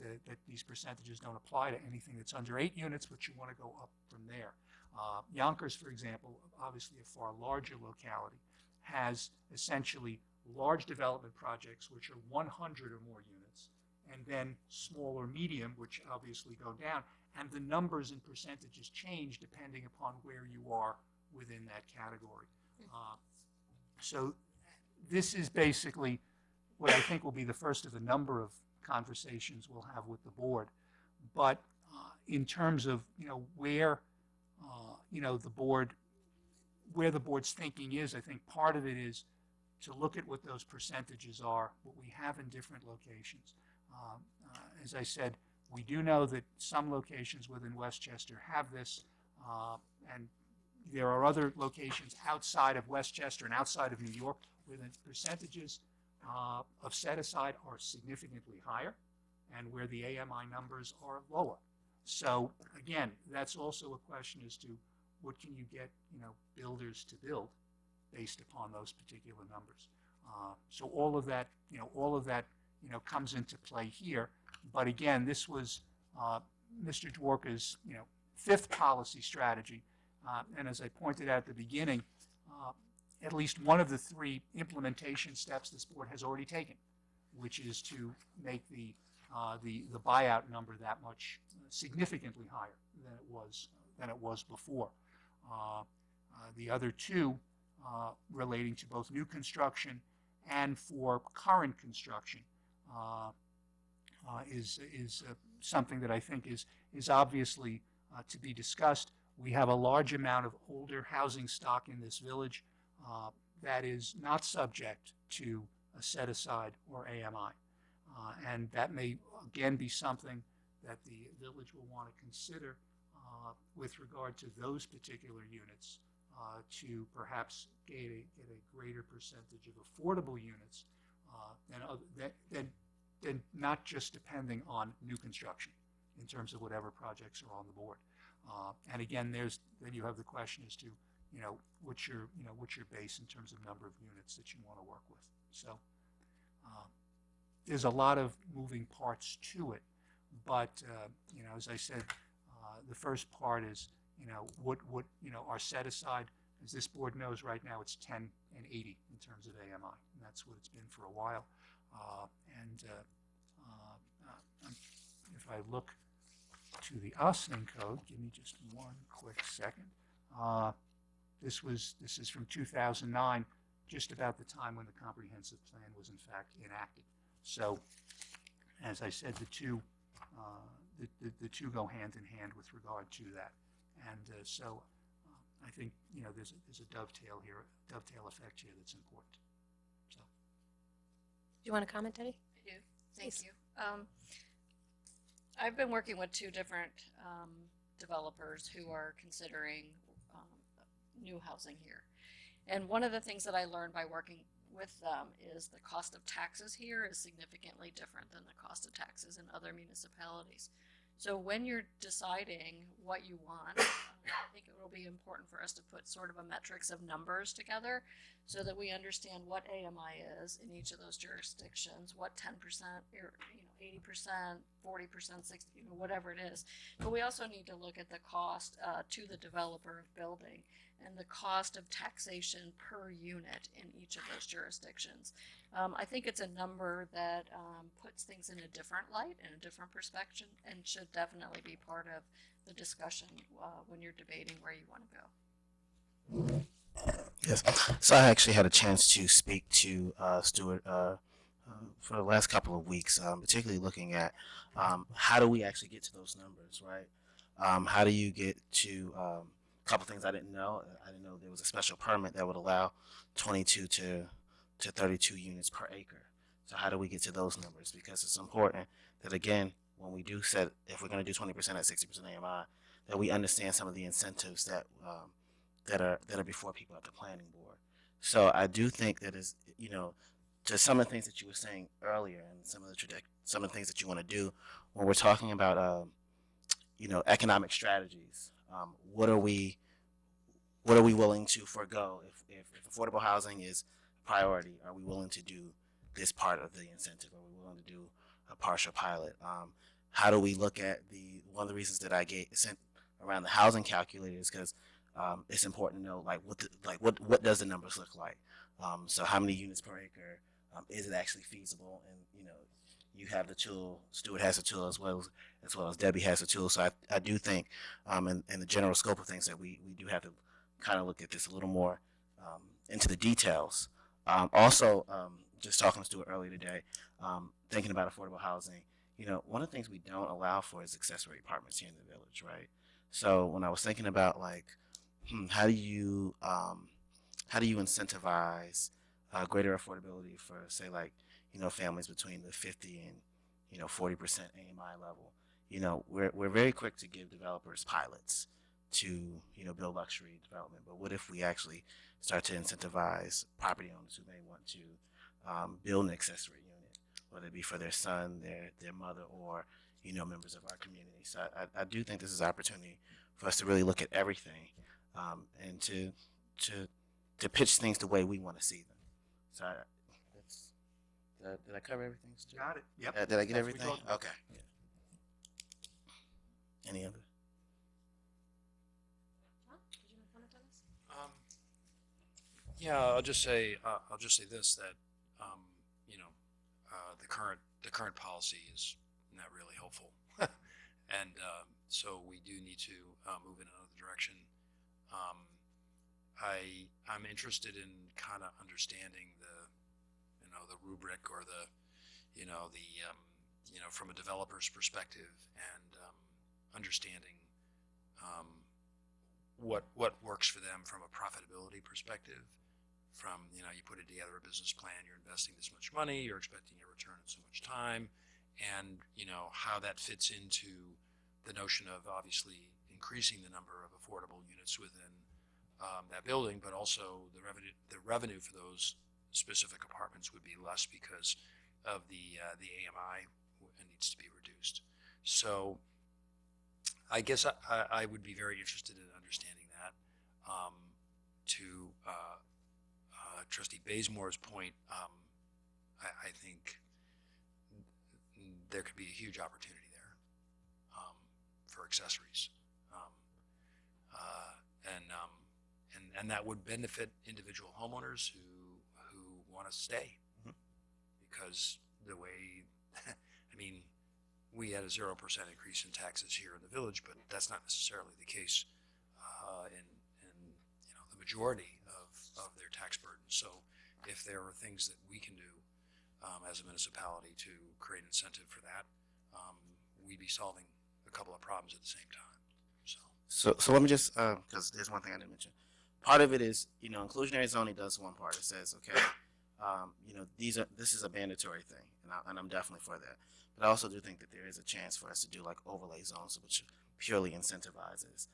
these percentages don't apply to anything that's under 8 units, but you want to go up from there? Yonkers, for example, obviously a far larger locality, has essentially large development projects which are 100 or more units, and then small or medium, which obviously go down, and the numbers and percentages change depending upon where you are within that category. So this is basically what I think will be the first of a number of conversations we'll have with the board. But in terms of where the board's thinking is, I think part of it is to look at what those percentages are, what we have in different locations. As I said, we do know that some locations within Westchester have this, and there are other locations outside of Westchester and outside of New York where the percentages of set-aside are significantly higher and where the AMI numbers are lower. So again, that's also a question as to what can you get builders to build based upon those particular numbers. So all of that comes into play here. But again, this was Mr. Dworka's 5th policy strategy, and as I pointed out at the beginning, at least one of the 3 implementation steps this board has already taken, which is to make the buyout number that much significantly higher than it was before. The other 2 relating to both new construction and for current construction is something that I think is obviously to be discussed. We have a large amount of older housing stock in this village that is not subject to a set aside or AMI. And that may again be something that the village will want to consider with regard to those particular units to perhaps get a greater percentage of affordable units than not just depending on new construction in terms of whatever projects are on the board. And again, then you have the question as to what's your base in terms of number of units that you want to work with. So there's a lot of moving parts to it, but as I said, the first part is what our set aside. As this board knows, right now it's 10 and 80 in terms of AMI, and that's what it's been for a while. If I look to the Austining Code, give me just one quick second. This is from 2009, just about the time when the comprehensive plan was in fact enacted. So, as I said, the two go hand in hand with regard to that, and so I think there's a dovetail effect here that's important. So, Do you want to comment, Debbie? I do. Thank you. I've been working with two different developers who are considering new housing here. And one of the things that I learned by working with them is the cost of taxes here is significantly different than the cost of taxes in other municipalities. So when you're deciding what you want, I think it will be important for us to put sort of a metrics of numbers together so that we understand what AMI is in each of those jurisdictions, what 10%, 80%, 40%, 60, whatever it is. But we also need to look at the cost to the developer of building and the cost of taxation per unit in each of those jurisdictions. I think it's a number that puts things in a different light and a different perspective and should definitely be part of the discussion when you're debating where you want to go. Yes. So I actually had a chance to speak to Stuart for the last couple of weeks, particularly looking at how do we actually get to those numbers, right? How do you get to a couple things I didn't know. I didn't know there was a special permit that would allow 22 to 32 units per acre. So how do we get to those numbers? Because it's important that, again, when we do set, if we're going to do 20% at 60% AMI, that we understand some of the incentives that are before people at the planning board. So I do think that is, to some of the things that you were saying earlier, and some of the things that you want to do when we're talking about, economic strategies. What are we willing to forego if affordable housing is a priority? Are we willing to do this part of the incentive? Are we willing to do a partial pilot? How do we look at one of the reasons that I sent around the housing calculator is because it's important to know what does the numbers look like? So how many units per acre? Is it actually feasible? And you have the tool. Stuart has the tool as well as Debbie has the tool. So I do think in the general scope of things that we do have to kind of look at this a little more into the details. Also, just talking to Stuart earlier today, thinking about affordable housing. One of the things we don't allow for is accessory apartments here in the village, right? So when I was thinking about how do you incentivize greater affordability for say families between the 50 and 40% AMI level. We're very quick to give developers pilots to build luxury development, but what if we actually start to incentivize property owners who may want to build an accessory unit, whether it be for their son, their mother, or members of our community. So I do think this is an opportunity for us to really look at everything and to pitch things the way we want to see them. So did I cover everything, Stu? Got it. Yep. Did I get As we everything? talked about. Okay. Any other? John, did you want to comment on this? Yeah, I'll just say this, that the current policy is not really helpful, and so we do need to move in another direction. I'm interested in kind of understanding the rubric or the from a developer's perspective and understanding what works for them from a profitability perspective. From you put it together a business plan, you're investing this much money, you're expecting a return in so much time, and how that fits into the notion of obviously increasing the number of affordable units within that building, but also the revenue for those specific apartments would be less because of the AMI needs to be reduced. So I guess I would be very interested in understanding that. To Trustee Bazemore's point, I think there could be a huge opportunity there for accessories, and that would benefit individual homeowners who want to stay, because the way, I mean, we had a 0% increase in taxes here in the village, but that's not necessarily the case in the majority of their tax burden. So if there are things that we can do as a municipality to create incentive for that, we'd be solving a couple of problems at the same time. So let me just, because there's one thing I didn't mention. Part of it is, inclusionary zoning does one part. It says, okay, this is a mandatory thing, and I'm definitely for that. But I also do think that there is a chance for us to do like overlay zones, which purely incentivizes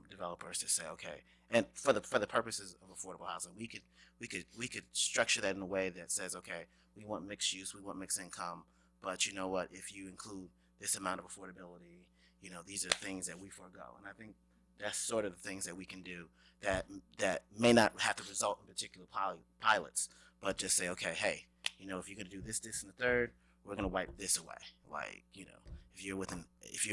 developers to say, okay, and for the purposes of affordable housing, we could structure that in a way that says, okay, we want mixed use, we want mixed income, but you know what? If you include this amount of affordability, these are things that we forego, and I think that's sort of the things that we can do that may not have to result in particular pilots, but just say, okay, hey, if you're going to do this, and the third, we're going to wipe this away. Like, if you're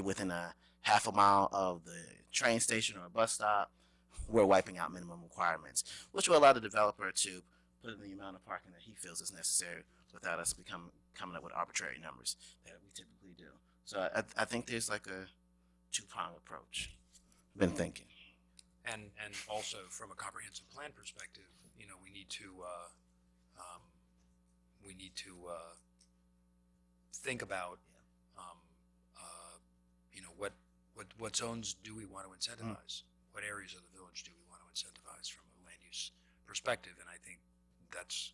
within a half a mile of the train station or a bus stop, we're wiping out minimum requirements, which will allow the developer to put in the amount of parking that he feels is necessary without us coming up with arbitrary numbers that we typically do. So I think there's like a two-pronged approach. I've been thinking. And also from a comprehensive plan perspective, we need to think about what zones do we want to incentivize? What areas of the village do we want to incentivize from a land use perspective? And I think that's,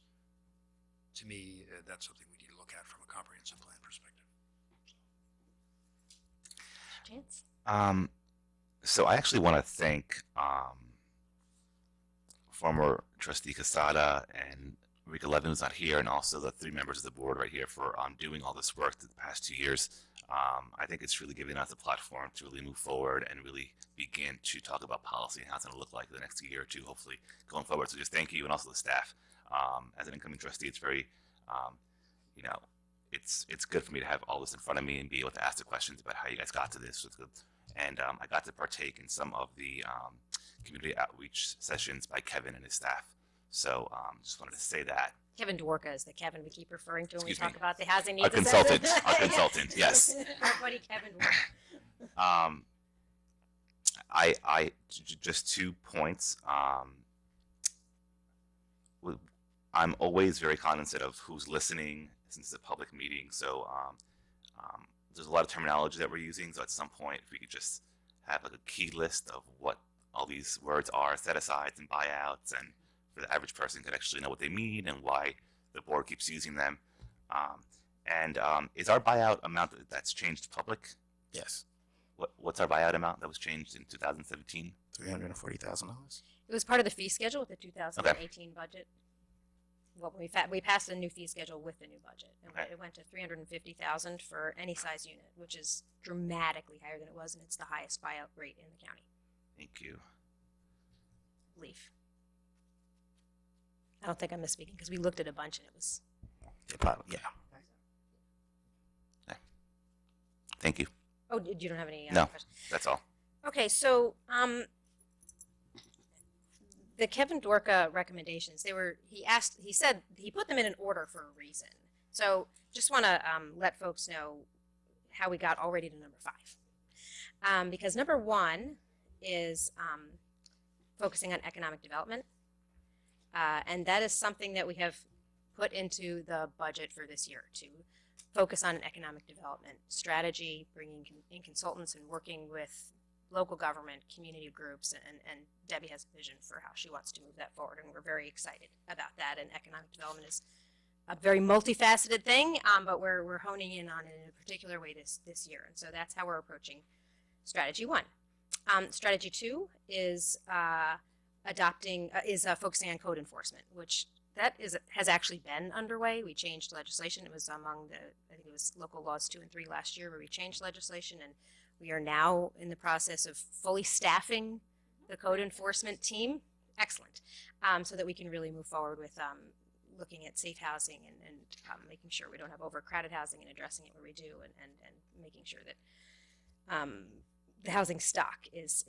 to me, that's something we need to look at from a comprehensive plan perspective. Chance? So I actually want to thank former Trustee Casada and Rika Levin, who's not here, and also the three members of the board right here for doing all this work the past 2 years. I think it's really giving us a platform to really move forward and really begin to talk about policy and how it's going to look like the next year or two, hopefully, going forward. So just thank you, and also the staff. As an incoming trustee, it's very, it's good for me to have all this in front of me and be able to ask the questions about how you guys got to this. And I got to partake in some of the community outreach sessions by Kevin and his staff. So just wanted to say that. Kevin Dworka is the Kevin we keep referring to when we Excuse talk me. about the housing needs Our consultant, assessment. our consultant, yes. Our buddy Kevin Dworka. Just 2 points. I'm always very cognizant of who's listening since it's a public meeting. So there's a lot of terminology that we're using. So at some point, if we could just have like a key list of what all these words are, set-asides and buyouts, and for the average person could actually know what they mean and why the board keeps using them. Is our buyout amount that's changed public? Yes. What's our buyout amount that was changed in 2017? $340,000. It was part of the fee schedule with the 2018 budget. Well, we passed a new fee schedule with the new budget, and Okay. it went to $350,000 for any size unit, which is dramatically higher than it was, and it's the highest buyout rate in the county. Thank you. Leaf. I don't think I'm misspeaking because we looked at a bunch and it was. Yeah. Thank you. Oh, you don't have any No. questions? That's all. Okay, so the Kevin Dworka recommendations, he said he put them in an order for a reason. So just want to let folks know how we got already to number 5. Because number 1 is focusing on economic development. And that is something that we have put into the budget for this year to focus on economic development strategy, bringing in consultants and working with local government, community groups, and Debbie has a vision for how she wants to move that forward, and we're very excited about that. And economic development is a very multifaceted thing, but we're honing in on it in a particular way this year, and so that's how we're approaching strategy 1. Strategy 2 is focusing on code enforcement, which has actually been underway. We changed legislation. It was among I think it was local laws 2 and 3 last year where we changed legislation, and we are now in the process of fully staffing the code enforcement team. Excellent. So that we can really move forward with looking at safe housing and making sure we don't have overcrowded housing and addressing it where we do, and making sure that the housing stock is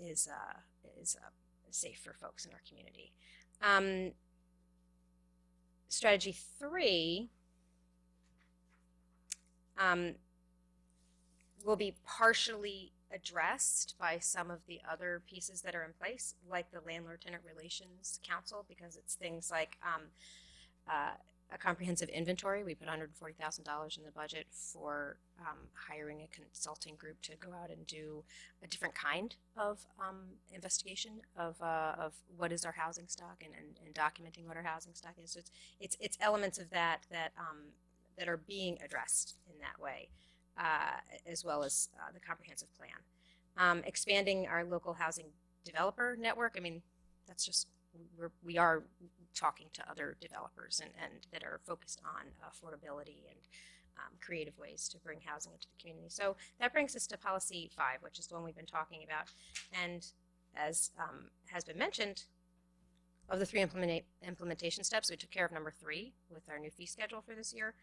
safe for folks in our community. Strategy 3 will be partially addressed by some of the other pieces that are in place, like the Landlord-Tenant Relations Council, because it's things like a comprehensive inventory. We put $140,000 in the budget for hiring a consulting group to go out and do a different kind of investigation of what is our housing stock and documenting what our housing stock is. So it's elements of that are being addressed in that way, as well as the comprehensive plan. Expanding our local housing developer network. I mean, that's just we are talking to other developers and that are focused on affordability and creative ways to bring housing into the community. So that brings us to policy 5, which is the one we've been talking about. And as has been mentioned, of the 3 implementation steps, we took care of number 3 with our new fee schedule for this year.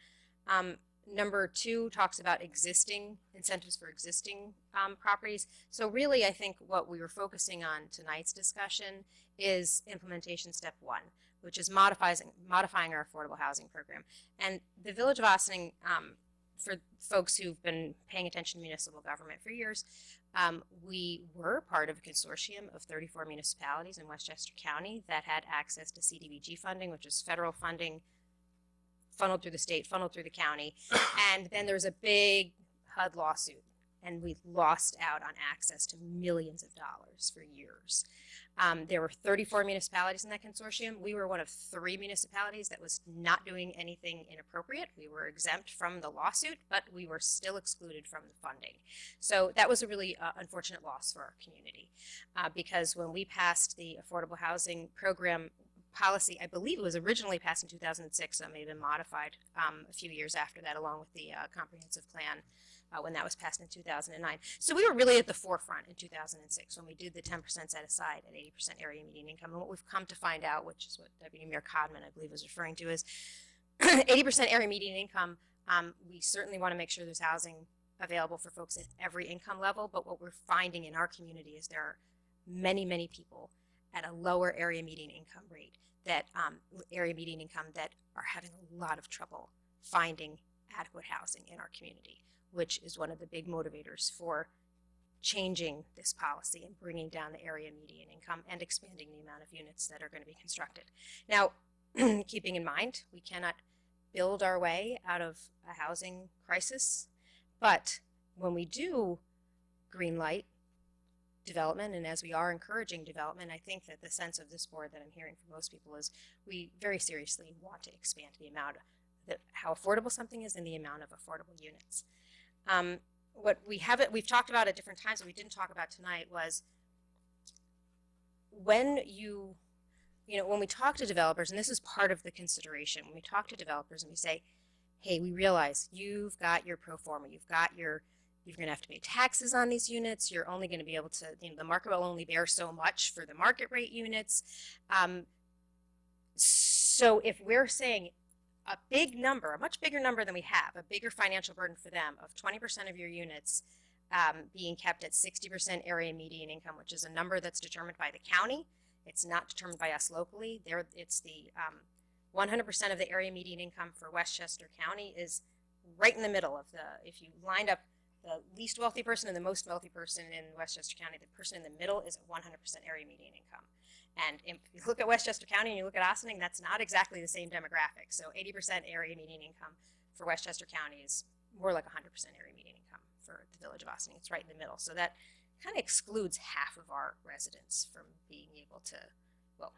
Number 2 talks about existing incentives for existing properties. So really, I think what we were focusing on tonight's discussion is implementation step 1, which is modifying our affordable housing program. And the Village of Ossining, for folks who've been paying attention to municipal government for years, we were part of a consortium of 34 municipalities in Westchester County that had access to CDBG funding, which is federal funding funneled through the state, funneled through the county. And then there was a big HUD lawsuit, and we lost out on access to millions of dollars for years. There were 34 municipalities in that consortium. We were one of 3 municipalities that was not doing anything inappropriate. We were exempt from the lawsuit, but we were still excluded from the funding. So that was a really unfortunate loss for our community, because when we passed the affordable housing program policy, I believe it was originally passed in 2006, so it may have been modified a few years after that, along with the comprehensive plan when that was passed in 2009. So we were really at the forefront in 2006 when we did the 10% set aside at 80% area median income. And what we've come to find out, which is what Deputy Mayor Codman, I believe, was referring to, is 80% area median income. We certainly want to make sure there's housing available for folks at every income level, but what we're finding in our community is there are many, many people at a lower area median income rate that are having a lot of trouble finding adequate housing in our community, which is one of the big motivators for changing this policy and bringing down the area median income and expanding the amount of units that are going to be constructed. Now, keeping in mind, we cannot build our way out of a housing crisis, but when we do green light development, and as we are encouraging development, I think that the sense of this board that I'm hearing from most people is we very seriously want to expand the amount of how affordable something is and the amount of affordable units. What we've talked about at different times, what we didn't talk about tonight was when when we talk to developers, and this is part of the consideration, when we talk to developers and we say, hey, we realize you've got your pro forma, you're going to have to pay taxes on these units. You're only going to be able to, the market will only bear so much for the market rate units. So if we're saying a big number, a much bigger number than we have, a bigger financial burden for them of 20% of your units being kept at 60% area median income, which is a number that's determined by the county. It's not determined by us locally. It's the 100% of the area median income for Westchester County is right in the middle of if you lined up the least wealthy person and the most wealthy person in Westchester County, the person in the middle is at 100% area median income. And if you look at Westchester County and you look at Ossining, that's not exactly the same demographic. So 80% area median income for Westchester County is more like 100% area median income for the village of Ossining. It's right in the middle. So that kind of excludes half of our residents from being able to, well,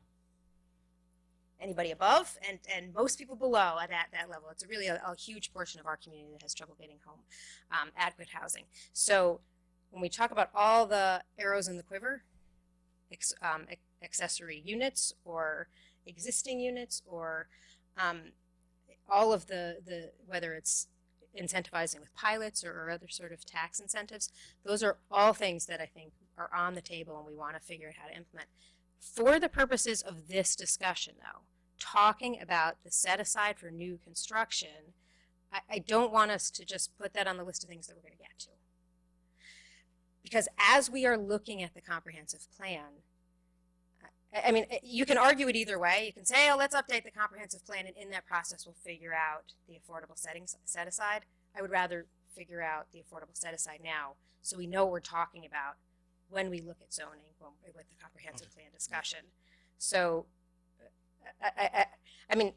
anybody above and most people below at that level. It's really a huge portion of our community that has trouble getting home adequate housing. So when we talk about all the arrows in the quiver, accessory units or existing units or all of the whether it's incentivizing with pilots or other sort of tax incentives, those are all things that I think are on the table and we want to figure out how to implement. For the purposes of this discussion, though, talking about the set aside for new construction, I don't want us to just put that on the list of things that we're going to get to. Because as we are looking at the comprehensive plan, I mean, you can argue it either way. You can say, oh, let's update the comprehensive plan, and in that process, we'll figure out the affordable settings set aside. I would rather figure out the affordable set aside now so we know what we're talking about when we look at zoning with the comprehensive plan discussion. So, I mean,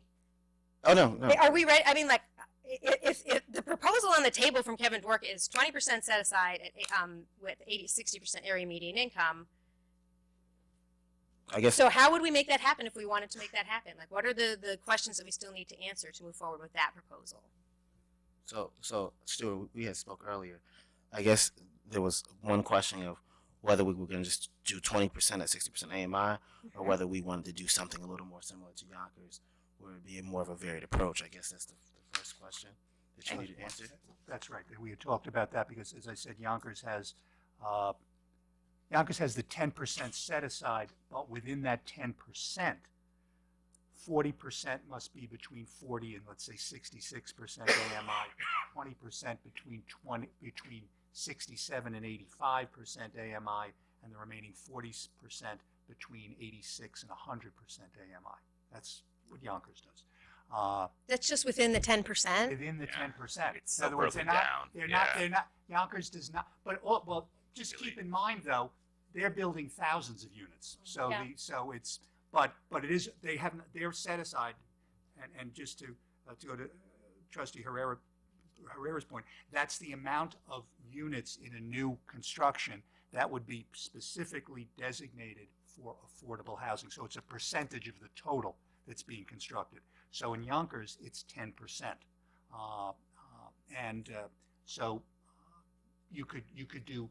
Oh, no, no. are we ready? I mean, like, if the proposal on the table from Kevin Dwork is 20% set aside at, with 60% area median income, I guess so how would we make that happen if we wanted to make that happen? Like, what are the questions that we still need to answer to move forward with that proposal? so. Stuart, we had spoke earlier. I guess there was one question of whether we were going to just do 20% at 60% AMI, or whether we wanted to do something a little more similar to Yonkers, where it would be more of a varied approach. I guess that's the first question that you need to answer. That's right. We had talked about that because, as I said, Yonkers has the 10% set aside, but within that 10%, 40% must be between 40 and, let's say, 66% AMI, 20% between 67 and 85% AMI, and the remaining 40% between 86 and 100% AMI. That's what Yonkers does. That's just within the 10%? Within the 10%. It's In other words, broken down. they're not, Yonkers does not, but, well, just keep in mind, though, they're building thousands of units. So Yeah. but it is, they're set aside, and just to go to Trustee Herrera's point, that's the amount of units in a new construction that would be specifically designated for affordable housing. So it's a percentage of the total that's being constructed. So in Yonkers, it's 10%. So you could do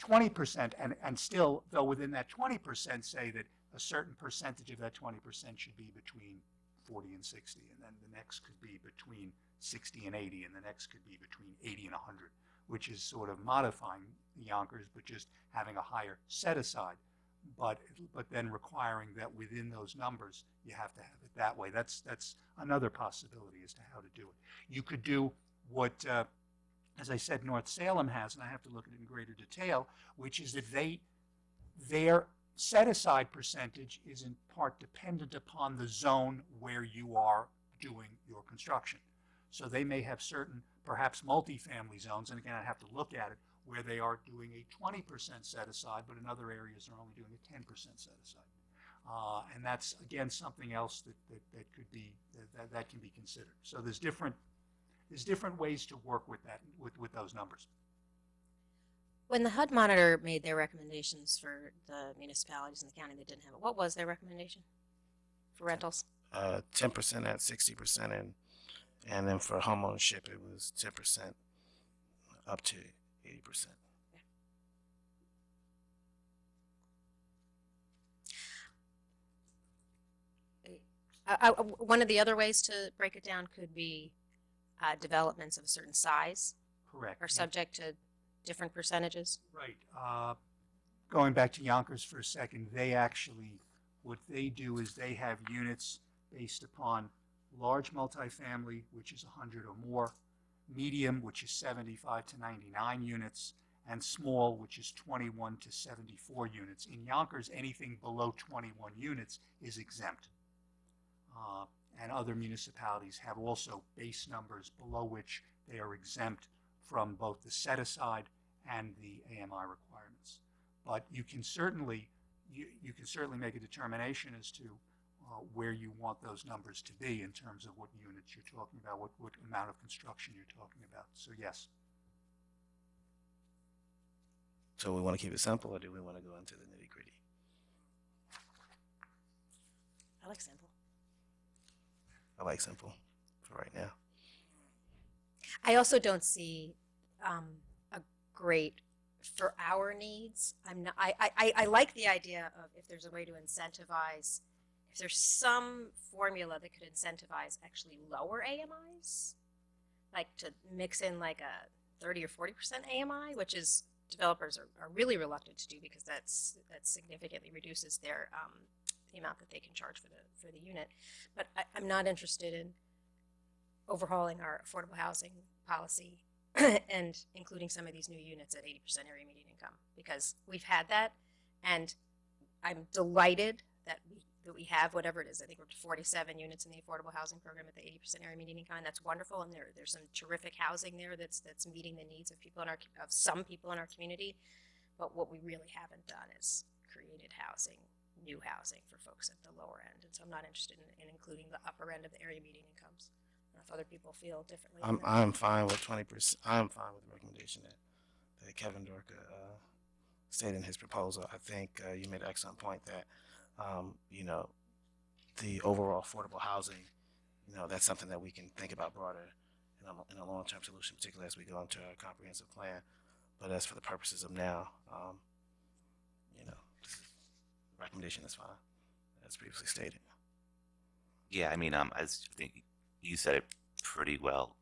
20% and still, though within that 20%, say that a certain percentage of that 20% should be between 40 and 60, and then the next could be between 60 and 80, and the next could be between 80 and 100, which is sort of modifying Yonkers, but just having a higher set aside, but then requiring that within those numbers you have to have it that way. That's another possibility as to how to do it. You could do what, as I said, North Salem has, and I have to look at it in greater detail, which is that their set-aside percentage is in part dependent upon the zone where you are doing your construction. So they may have certain, perhaps multifamily zones, and again, I have to look at it, where they are doing a 20% set-aside, but in other areas they're only doing a 10% set-aside. And that's, again, something else that could be, that can be considered. So there's different ways to work with that, with those numbers. When the HUD monitor made their recommendations for the municipalities in the county that didn't have it, what was their recommendation for rentals? 10% at 60%, and then for homeownership it was 10% up to 80%. One of the other ways to break it down could be developments of a certain size Correct. are subject to different percentages. Right. Going back to Yonkers for a second, they actually, what they do is they have units based upon large multifamily, which is 100 or more, medium, which is 75 to 99 units, and small, which is 21 to 74 units. In Yonkers, anything below 21 units is exempt. And other municipalities have also base numbers below which they are exempt from both the set-aside and the AMI requirements. But you can certainly make a determination as to where you want those numbers to be in terms of what units you're talking about, what amount of construction you're talking about. So yes. So we want to keep it simple, or do we want to go into the nitty gritty? I like simple. I like simple for right now. I also don't see a great for our needs. I like the idea of if there's a way to incentivize, if there's some formula that could incentivize actually lower AMIs, like to mix in like a 30 or 40% AMI, which is developers are really reluctant to do because that significantly reduces their the amount that they can charge for the unit. But I'm not interested in overhauling our affordable housing policy and including some of these new units at 80% area median income, because we've had that, and I'm delighted that we have whatever it is. I think we're up to 47 units in the affordable housing program at the 80% area median income, and that's wonderful. And there's some terrific housing there that's meeting the needs of some people in our community. But what we really haven't done is created housing, new housing for folks at the lower end. And so I'm not interested in including the upper end of the area median incomes. If other people feel differently. I'm fine with 20%. I'm fine with the recommendation that Kevin Dorka stated in his proposal. I think you made an excellent point that you know, the overall affordable housing, you know, that's something that we can think about broader in a long-term solution, particularly as we go into our comprehensive plan. But as for the purposes of now, you know, the recommendation is fine, as previously stated. Yeah, I mean, as I think you said it pretty well,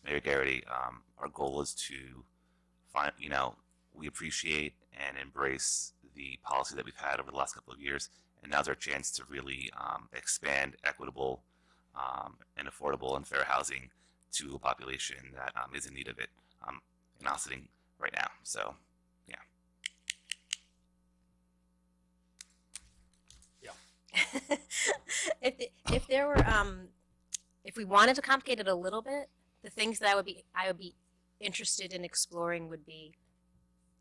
Mayor Garrity. Our goal is to find, you know, we appreciate and embrace the policy that we've had over the last couple of years, and now's our chance to really expand equitable and affordable and fair housing to a population that is in need of it in Ossining right now. So, yeah. If there were if we wanted to complicate it a little bit, the things that I would be interested in exploring would be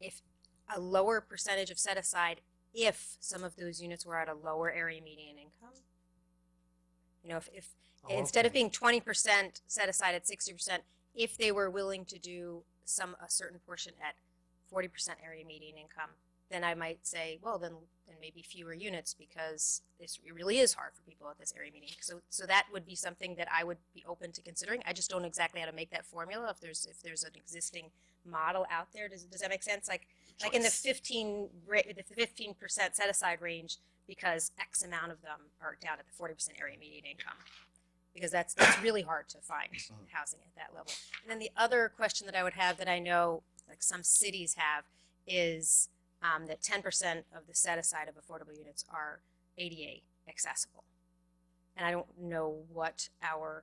if a lower percentage of set aside if some of those units were at a lower area median income. You know, if instead of being 20% set aside at 60%, if they were willing to do a certain portion at 40% area median income, then I might say, well, then maybe fewer units, because it really is hard for people at this area median. So that would be something that I would be open to considering. I just don't know exactly how to make that formula. If there's an existing model out there, does that make sense? Like in the 15% set aside range, because X amount of them are down at the 40% area median income, because that's really hard to find housing at that level. And then the other question that I would have that I know like some cities have is that 10% of the set aside of affordable units are ADA accessible. And I don't know what our,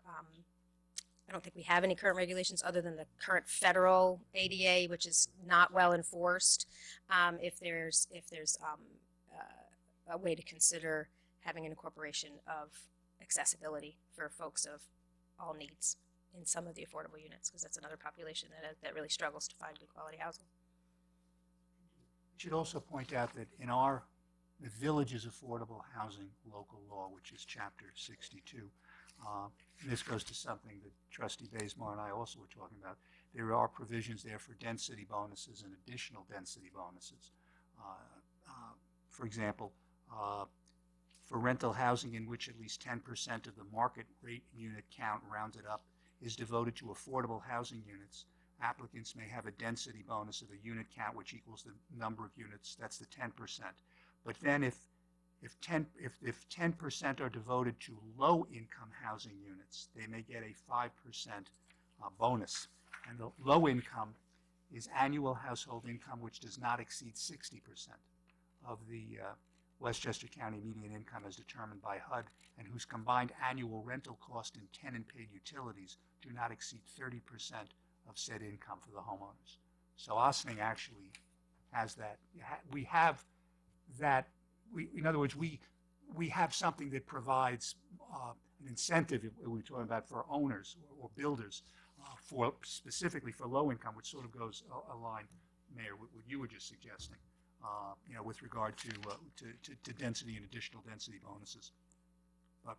I don't think we have any current regulations other than the current federal ADA, which is not well enforced. If there's a way to consider having an incorporation of accessibility for folks of all needs in some of the affordable units, because that's another population that really struggles to find good quality housing. I should also point out that in the Villages Affordable Housing Local Law, which is Chapter 62, and this goes to something that Trustee Bazemore and I also were talking about, there are provisions there for density bonuses and additional density bonuses. For example, for rental housing in which at least 10% of the market rate unit count rounded up is devoted to affordable housing units, applicants may have a density bonus of a unit count which equals the number of units. That's the 10%. But then if 10% are devoted to low-income housing units, they may get a 5% bonus. And the low income is annual household income which does not exceed 60% of the Westchester County median income as determined by HUD, and whose combined annual rental cost and tenant-paid utilities do not exceed 30% of said income for the homeowners. So Ossining actually has that. We have that. In other words, we have something that provides an incentive, if we're talking about for owners or builders, specifically for low income, which sort of goes aligned, Mayor, with what you were just suggesting. with regard to density and additional density bonuses. But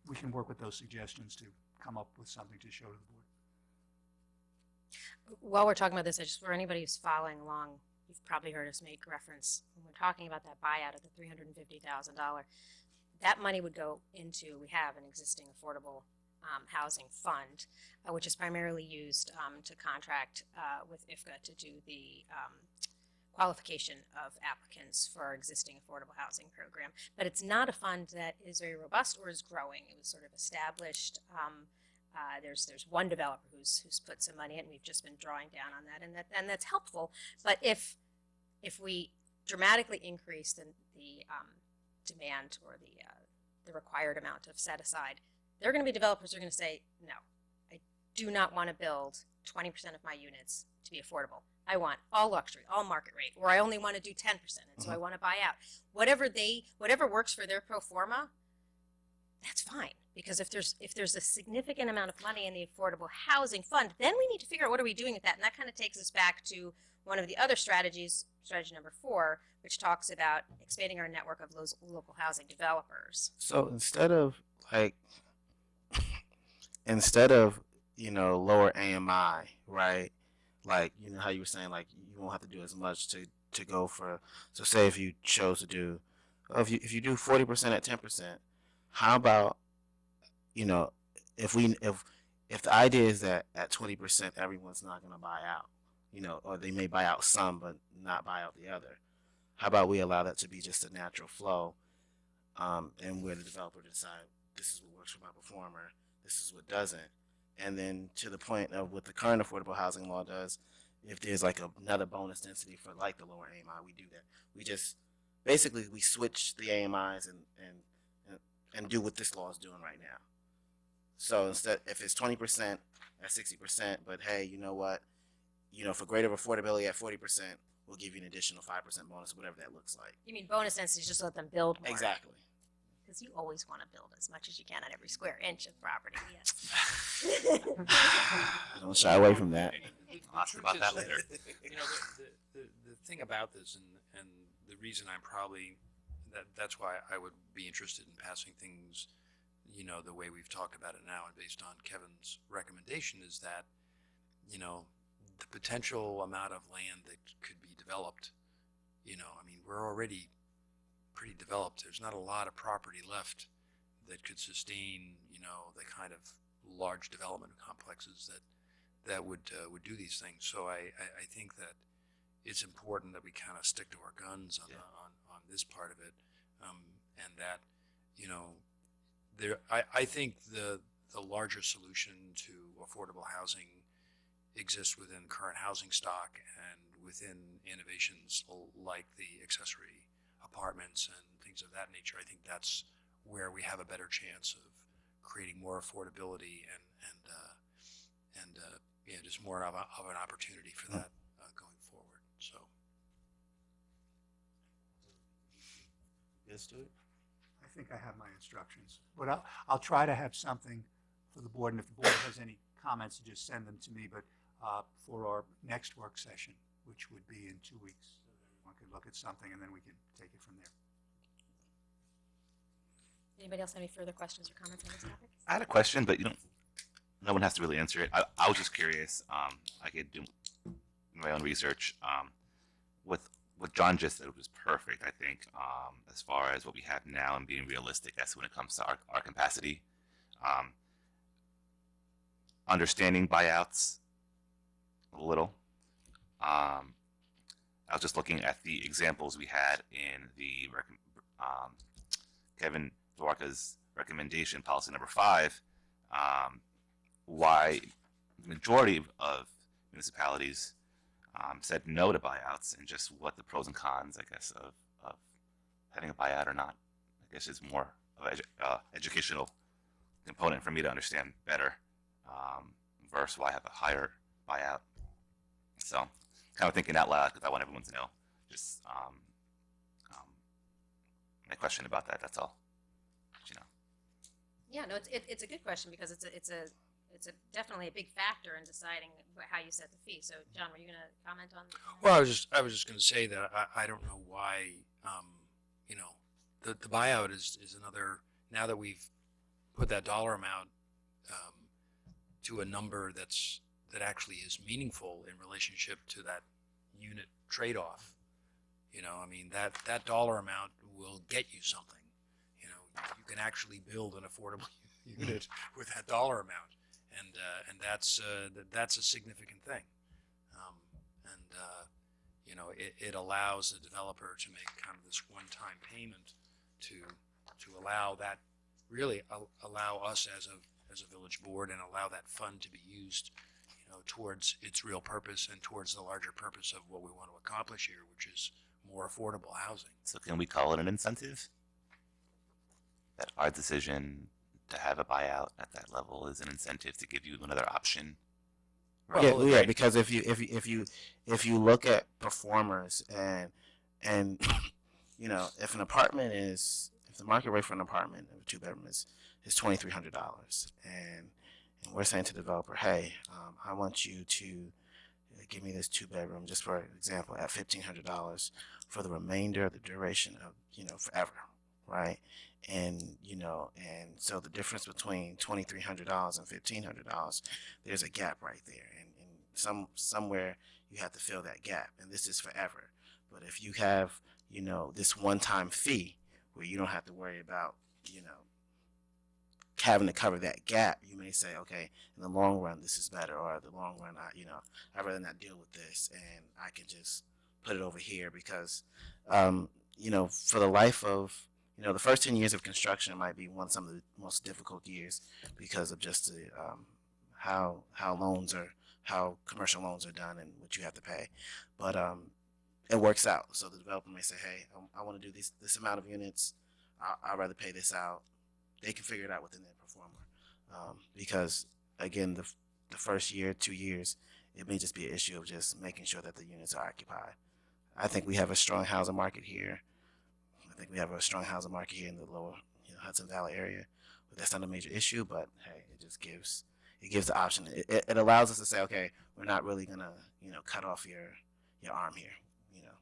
we can work with those suggestions to come up with something to show to the board. While we're talking about this, for anybody who's following along, you've probably heard us make reference when we're talking about that buyout of the $350,000. That money would go into, we have an existing affordable housing fund, which is primarily used to contract with IFCA to do the qualification of applicants for our existing affordable housing program. But it's not a fund that is very robust or is growing. It was sort of established. There's one developer who's put some money in. We've just been drawing down on that, and that's helpful. But if we dramatically increase the demand or the required amount of set aside, there are going to be developers who are going to say, no, I do not want to build 20% of my units to be affordable. I want all luxury, all market rate, or I only want to do 10%, and so I want to buy out. Whatever works for their pro forma, that's fine. Because if there's a significant amount of money in the affordable housing fund, then we need to figure out what are we doing with that. And that kind of takes us back to one of the other strategies, strategy number 4, which talks about expanding our network of those local housing developers. So instead of lower AMI, right? Like, how you were saying, like, you won't have to do as much to go for, so say if you chose to do, if you do 40% at 10%, how about, if the idea is that at 20% everyone's not going to buy out, or they may buy out some but not buy out the other, how about we allow that to be just a natural flow, and where the developer decide this is what works for my performer, this is what doesn't. And then to the point of what the current affordable housing law does, if there's like another bonus density for like the lower AMI, we do that. We just basically we switch the AMIs and do what this law is doing right now. So instead, if it's 20% at 60%, but hey, you know what? For greater affordability at 40%, we'll give you an additional 5% bonus, whatever that looks like. You mean bonus density, just let them build more? Exactly. Because you always want to build as much as you can on every square inch of property, yes. Don't shy away from that. I'll ask about that later. The thing about this, and the reason I'm probably, that's why I would be interested in passing things, the way we've talked about it now and based on Kevin's recommendation, is that, the potential amount of land that could be developed, we're already pretty developed. There's not a lot of property left that could sustain, the kind of large development complexes that would do these things. So I think that it's important that we kind of stick to our guns on this part of it, and that I think the larger solution to affordable housing exists within current housing stock and within innovations like the accessory apartments and things of that nature. I think that's where we have a better chance of creating more affordability and just more of an opportunity for that going forward. So, Yes, do it. I think I have my instructions, but I'll try to have something for the board, and if the board has any comments, just send them to me, but for our next work session, which would be in 2 weeks, everyone could look at something and then we can take it from there. Anybody else have any further questions or comments on this topic? I had a question, but no one has to really answer it. I was just curious. I could do my own research. With what John just said was perfect, I think, as far as what we have now and being realistic as when it comes to our capacity. Understanding buyouts a little. I was just looking at the examples we had in the Kevin Dwarka's recommendation, policy number 5, why the majority of municipalities said no to buyouts, and just what the pros and cons, I guess, of having a buyout or not. I guess it's more of an educational component for me to understand better, versus why I have a higher buyout. So, kind of thinking out loud because I want everyone to know. Just my question about that. That's all. Yeah, no, it's a good question because it's it's definitely a big factor in deciding how you set the fee. So, John, were you going to comment on? Well, I was just going to say that I don't know why, you know, the buyout is another, now that we've put that dollar amount to a number that actually is meaningful in relationship to that unit trade-off. You know, I mean, that dollar amount will get you something. You know, you can actually build an affordable unit with that dollar amount, and that's a significant thing. You know, it allows the developer to make kind of this one-time payment to allow that, really allow us as a village board and allow that fund to be used, you know, towards its real purpose and towards the larger purpose of what we want to accomplish here, which is more affordable housing. So can we call it an incentive? That our decision to have a buyout at that level is an incentive to give you another option. Well, yeah, right. because if you look at performers and you know, if the market rate for an apartment of a 2-bedroom is $2,300, and we're saying to the developer, hey, I want you to give me this 2-bedroom, just for example, at $1,500 for the remainder of the duration of, you know, forever, right? And you know, and so the difference between $2,300 and $1,500, there's a gap right there, and somewhere you have to fill that gap, and this is forever. But if you have, you know, this one-time fee where you don't have to worry about, you know, having to cover that gap, you may say, okay, in the long run, this is better, or in the long run, I'd rather not deal with this, and I can just put it over here because, you know, for the life of, you know, the first 10 years of construction might be some of the most difficult years because of just the, how commercial loans are done and what you have to pay, but it works out. So the developer may say, hey, I want to do this amount of units. I'd rather pay this out. They can figure it out within their performer, because again, the first year, 2 years, it may just be an issue of just making sure that the units are occupied. I think we have a strong housing market here. I think we have a strong housing market here in the lower, you know, Hudson Valley area. But that's not a major issue, but hey, it just gives the option. It allows us to say, okay, we're not really gonna, you know, cut off your arm here, you know.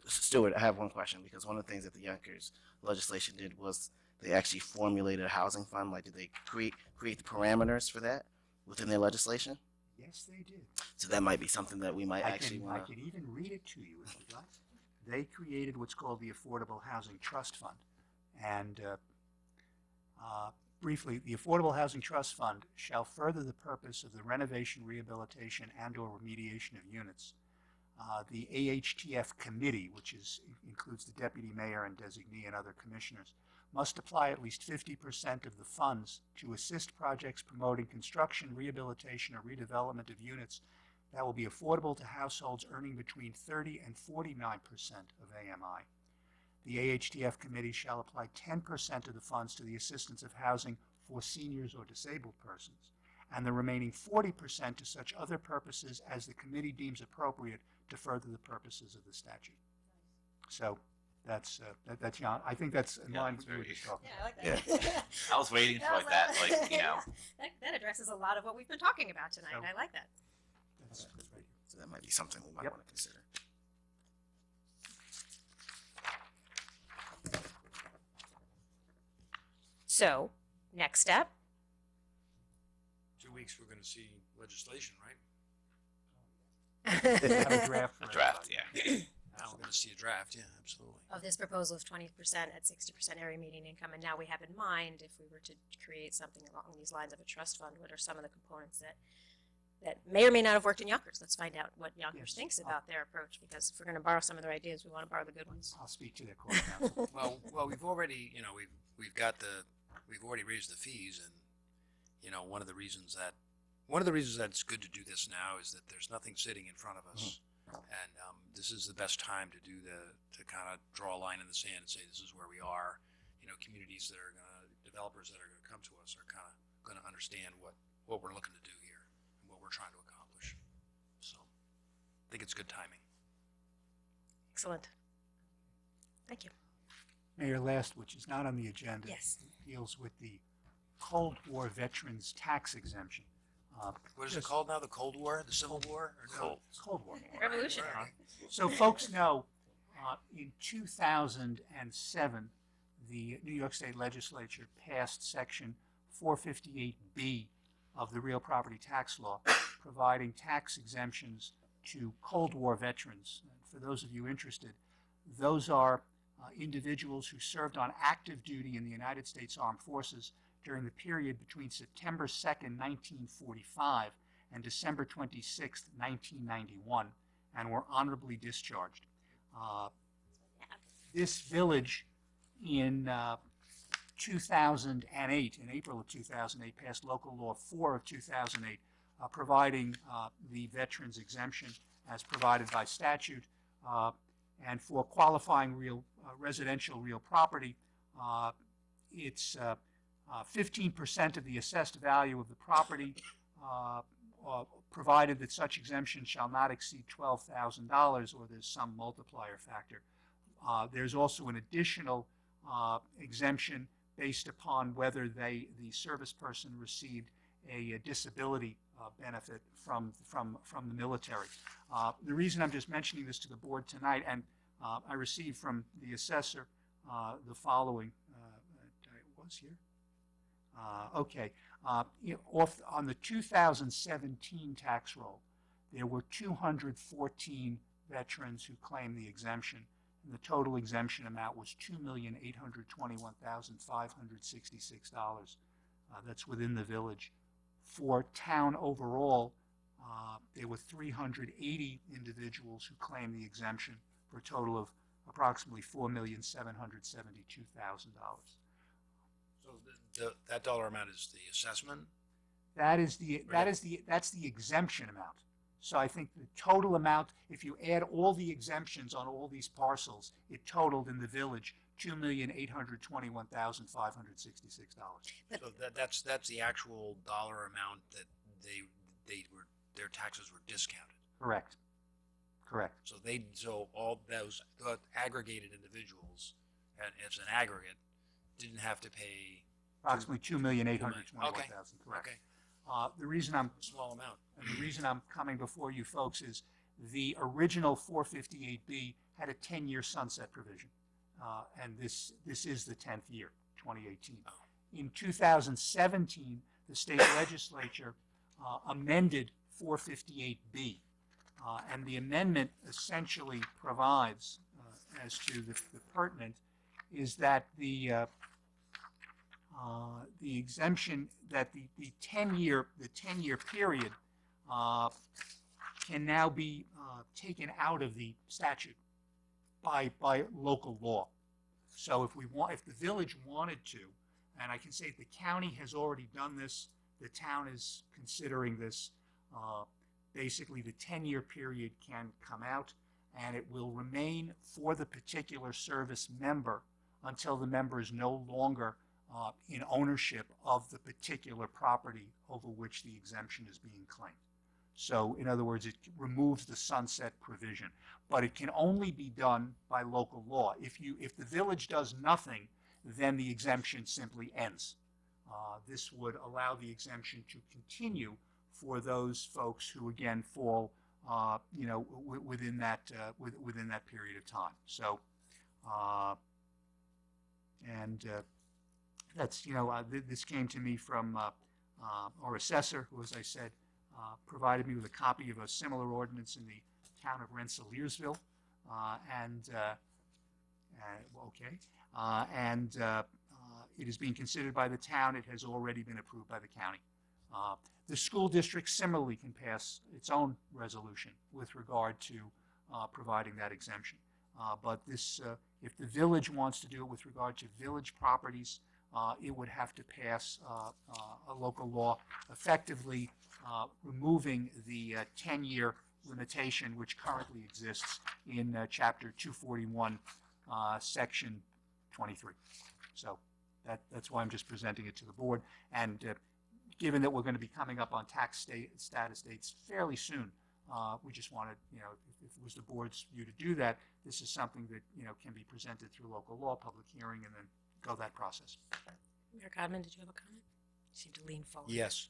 Stuart, I have one question, because one of the things that the Yonkers legislation did was they actually formulated a housing fund. Like, did they create the parameters for that within their legislation? Yes, they did. So that might be something that we might I actually can want to. even read it to you if you'd like. They created what's called the Affordable Housing Trust Fund. And briefly, the Affordable Housing Trust Fund shall further the purpose of the renovation, rehabilitation, and/or remediation of units. The AHTF committee, which includes the deputy mayor and designee and other commissioners, must apply at least 50% of the funds to assist projects promoting construction, rehabilitation, or redevelopment of units that will be affordable to households earning between 30 and 49% of AMI. The AHTF committee shall apply 10% of the funds to the assistance of housing for seniors or disabled persons, and the remaining 40% to such other purposes as the committee deems appropriate to further the purposes of the statute. So that's Jan. I think that's in line with what you're talking about. Yeah, I like that. I was waiting for that, like, you know. that addresses a lot of what we've been talking about tonight. So- I like that. That's right. So that might be something we might Yep. want to consider. So, next step. 2 weeks, we're going to see legislation, right? Have a draft. A draft, yeah. Now we're going to see a draft, yeah, absolutely. Of this proposal of 20% at 60% area median income, and now we have in mind, if we were to create something along these lines of a trust fund, what are some of the components that may or may not have worked in Yonkers? Let's find out what Yonkers Yes. thinks about their approach, because if we're going to borrow some of their ideas, we want to borrow the good ones. I'll speak to their core counsel. Well, we've already, you know, we've already raised the fees, and you know, one of the reasons that it's good to do this now is that there's nothing sitting in front of us, and this is the best time to kind of draw a line in the sand and say this is where we are. You know, communities developers that are going to come to us are kind of going to understand what we're looking to do here and what we're trying to accomplish. So, I think it's good timing. Excellent. Thank you. Mayor, last, which is not on the agenda, Yes. deals with the Cold War veterans tax exemption. What is it Just- called now? The Cold War? The Civil War? Or no? Cold. Cold War. Revolutionary. So folks know, in 2007, the New York State Legislature passed Section 458B of the Real Property Tax Law, providing tax exemptions to Cold War veterans. And for those of you interested, those are individuals who served on active duty in the United States Armed Forces during the period between September 2nd, 1945 and December 26th, 1991, and were honorably discharged. This village in 2008, in April of 2008, passed Local Law 4 of 2008, providing the veterans exemption as provided by statute. And for qualifying residential real property, it's 15% of the assessed value of the property, provided that such exemption shall not exceed $12,000, or there's some multiplier factor. There's also an additional exemption based upon whether the service person received a disability benefit from the military. The reason I'm just mentioning this to the board tonight, and I received from the assessor the following. I was here. Okay. On the 2017 tax roll, there were 214 veterans who claimed the exemption. And the total exemption amount was $2,821,566. That's within the village. For town overall, there were 380 individuals who claimed the exemption for a total of approximately $4,772,000. So that dollar amount is the assessment? That's the exemption amount. So I think the total amount, if you add all the exemptions on all these parcels, it totaled in the village $2,821,566. So that's the actual dollar amount that their taxes were discounted. Correct. So all those aggregated individuals, and as an aggregate, didn't have to pay Approximately $2,821,000. Okay. Correct. Okay. The reason I'm Small amount. And the reason I'm coming before you folks is the original 458B had a 10-year sunset provision, and this is the 10th year, 2018. In 2017, the state legislature amended 458B, and the amendment essentially provides, as to the pertinent, is that the exemption, that the 10-year period can now be taken out of the statute by local law. So if the village wanted to, and I can say the county has already done this, the town is considering this, basically the 10-year period can come out, and it will remain for the particular service member until the member is no longer in ownership of the particular property over which the exemption is being claimed. So, in other words, it removes the sunset provision, but it can only be done by local law. If the village does nothing, then the exemption simply ends. This would allow the exemption to continue for those folks who, again, fall, within that period of time. So, that's, this came to me from our assessor, who, as I said, provided me with a copy of a similar ordinance in the town of Rensselaersville, it is being considered by the town. It has already been approved by the county. The school district similarly can pass its own resolution with regard to providing that exemption. But this, if the village wants to do it with regard to village properties, it would have to pass a local law effectively removing the 10-year limitation which currently exists in Chapter 241, Section 23. So that's why I'm just presenting it to the board. And given that we're going to be coming up on tax status dates fairly soon, we just wanted, if it was the board's view to do that, this is something that, can be presented through local law, public hearing, and then go that process. Mayor Godman, did you have a comment? seem to lean forward. Yes,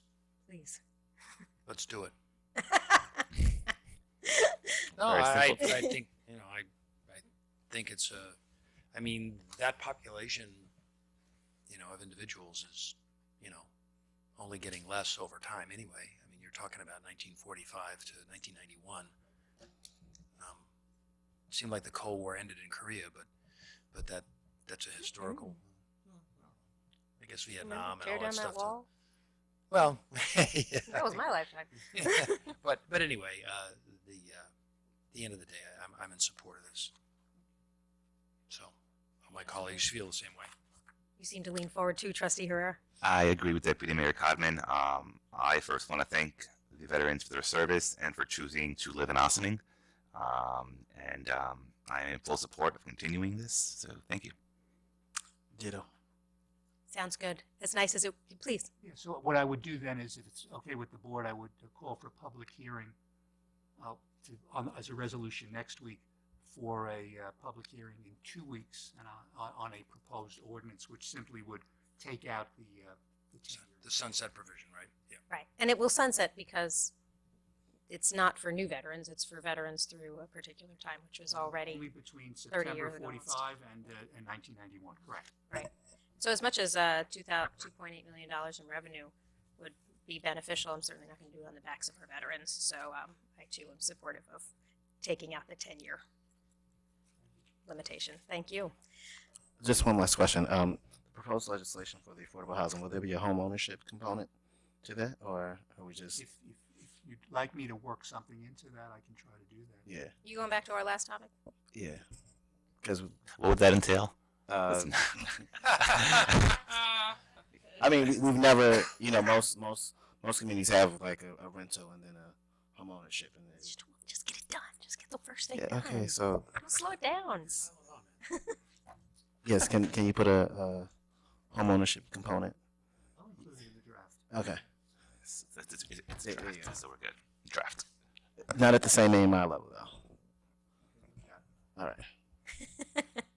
Please. let's do it. No, Very I simple. think, I think it's I mean, that population, of individuals is, only getting less over time anyway. I mean, you're talking about 1945 to 1991. It seemed like the Cold War ended in Korea, but that's a historical, I guess Vietnam and Tear all down that stuff. that wall. Well, yeah. That was my lifetime. But anyway, the end of the day, I'm in support of this. So my colleagues feel the same way. You seem to lean forward too, Trustee Herrera. I agree with Deputy Mayor Codman. I first want to thank the veterans for their service and for choosing to live in Ossining. I am in full support of continuing this, so thank you. Ditto. Sounds good. As nice as it. Please. Yeah, so what I would do then is, if it's okay with the board, I would call for a public hearing as a resolution next week for a public hearing in 2 weeks and on a proposed ordinance, which simply would take out the The sunset provision, right? Yeah. Right. And it will sunset because it's not for new veterans. It's for veterans through a particular time, which was already only between 30 September years ago. 45 and 1991, correct? Right. So as much as $2.8 million in revenue would be beneficial, I'm certainly not going to do it on the backs of our veterans. So I too am supportive of taking out the 10-year limitation. Thank you. Just one last question. The proposed legislation for the affordable housing, will there be a home ownership component to that, or are we just? If you'd like me to work something into that, I can try to do that. Yeah, You going back to our last topic? yeah. Because What would that entail? I mean, we've never, most communities have like a rental and then a home ownership, and then Just get it done. Just get the first thing yeah. done. Okay, so Don't slow it down. yes, can you put a home ownership component? I'll include it in the draft. Okay, It's There you draft, go. so we're good. Draft. not at the same AMI level though. All right.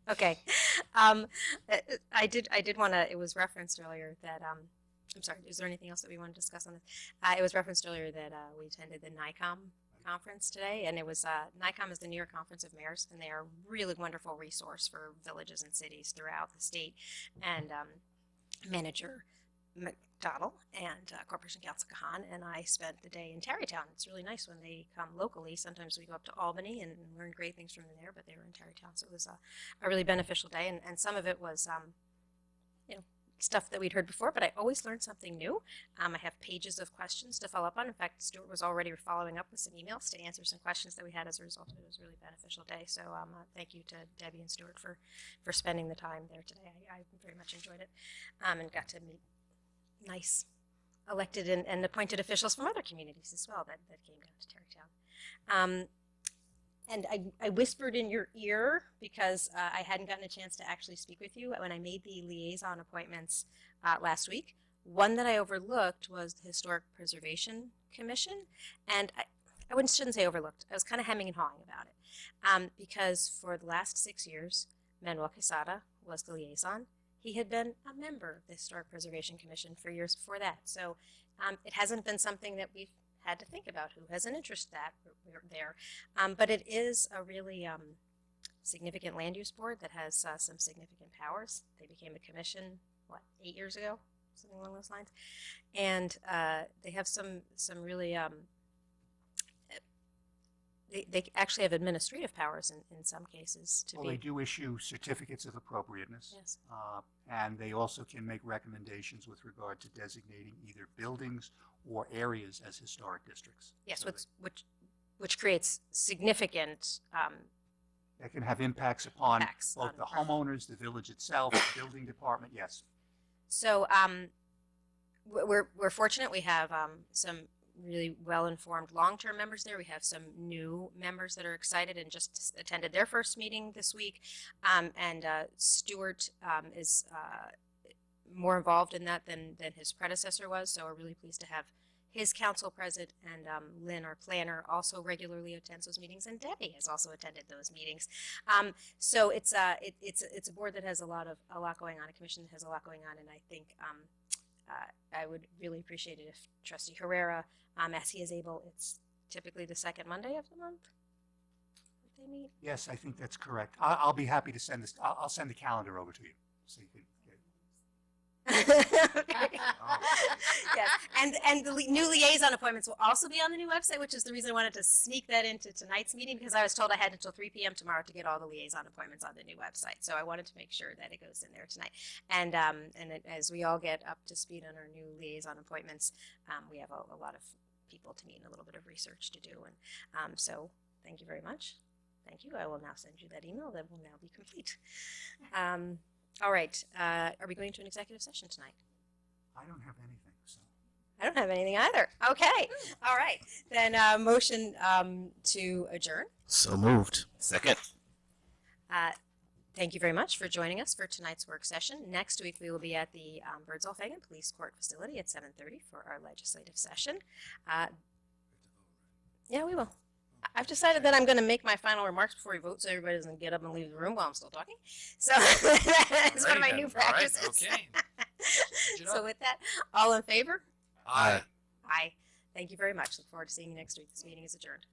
Okay. I did want to, it was referenced earlier that, I'm sorry, is there anything else that we want to discuss on this? It was referenced earlier that we attended the NICOM conference today, and it was, NICOM is the New York Conference of Mayors, and they are a really wonderful resource for villages and cities throughout the state. And Manager McDonald and Corporation Counsel Kahan and I spent the day in Tarrytown. It's really nice when they come locally. Sometimes we go up to Albany and learn great things from them there, but they were in Tarrytown, so it was a really beneficial day. And some of it was, stuff that we'd heard before, but I always learn something new. I have pages of questions to follow up on. In fact, Stuart was already following up with some emails to answer some questions that we had as a result of it. It was a really beneficial day. So thank you to Debbie and Stuart for spending the time there today. I very much enjoyed it and got to meet nice elected and appointed officials from other communities as well that came down to Tarrytown. And I whispered in your ear because I hadn't gotten a chance to actually speak with you when I made the liaison appointments last week. One that I overlooked was the Historic Preservation Commission. And I shouldn't say overlooked. I was kind of hemming and hawing about it because for the last 6 years, Manuel Quesada was the liaison. He had been a member of the Historic Preservation Commission for years before that. So it hasn't been something that we've had to think about who has an interest there. But it is a really significant land use board that has some significant powers. They became a commission, 8 years ago? Something along those lines. And they have some really, they actually have administrative powers in some cases to Well, they do issue certificates of appropriateness. Yes. And they also can make recommendations with regard to designating either buildings or areas as historic districts. Yes, So which creates significant that can have impacts upon impacts both on the homeowners, the village itself, the building department, yes. So we're fortunate. We have some really well-informed long-term members there. We have some new members that are excited and just attended their first meeting this week. And Stuart is more involved in that than his predecessor was. So we're really pleased to have his council present, and Lynn, our planner, also regularly attends those meetings, and Debbie has also attended those meetings. So it's a board that has a lot going on, a commission that has a lot going on, and I think I would really appreciate it if Trustee Herrera, as he is able, it's typically the second Monday of the month that they meet. Yes, I think that's correct. I'll be happy to send this. I'll send the calendar over to you so you can get. Okay. Yes, and the new liaison appointments will also be on the new website, which is the reason I wanted to sneak that into tonight's meeting, because I was told I had until 3 p.m. tomorrow to get all the liaison appointments on the new website. So I wanted to make sure that it goes in there tonight. And as we all get up to speed on our new liaison appointments, we have a lot of people to meet and a little bit of research to do. And so thank you very much. Thank you. I will now send you that email. That will now be complete. All right. Are we going to an executive session tonight? I don't have anything, so. I don't have anything either. Okay. All right. Then motion to adjourn. So moved. Second. Thank you very much for joining us for tonight's work session. Next week we will be at the Birdsall-Fagan Police Court facility at 7:30 for our legislative session. Yeah, we will. I've decided that I'm going to make my final remarks before we vote, so everybody doesn't get up and leave the room while I'm still talking. So that's one of my new practices. Okay. So with that, all in favor? Aye. Aye. Thank you very much. Look forward to seeing you next week. This meeting is adjourned.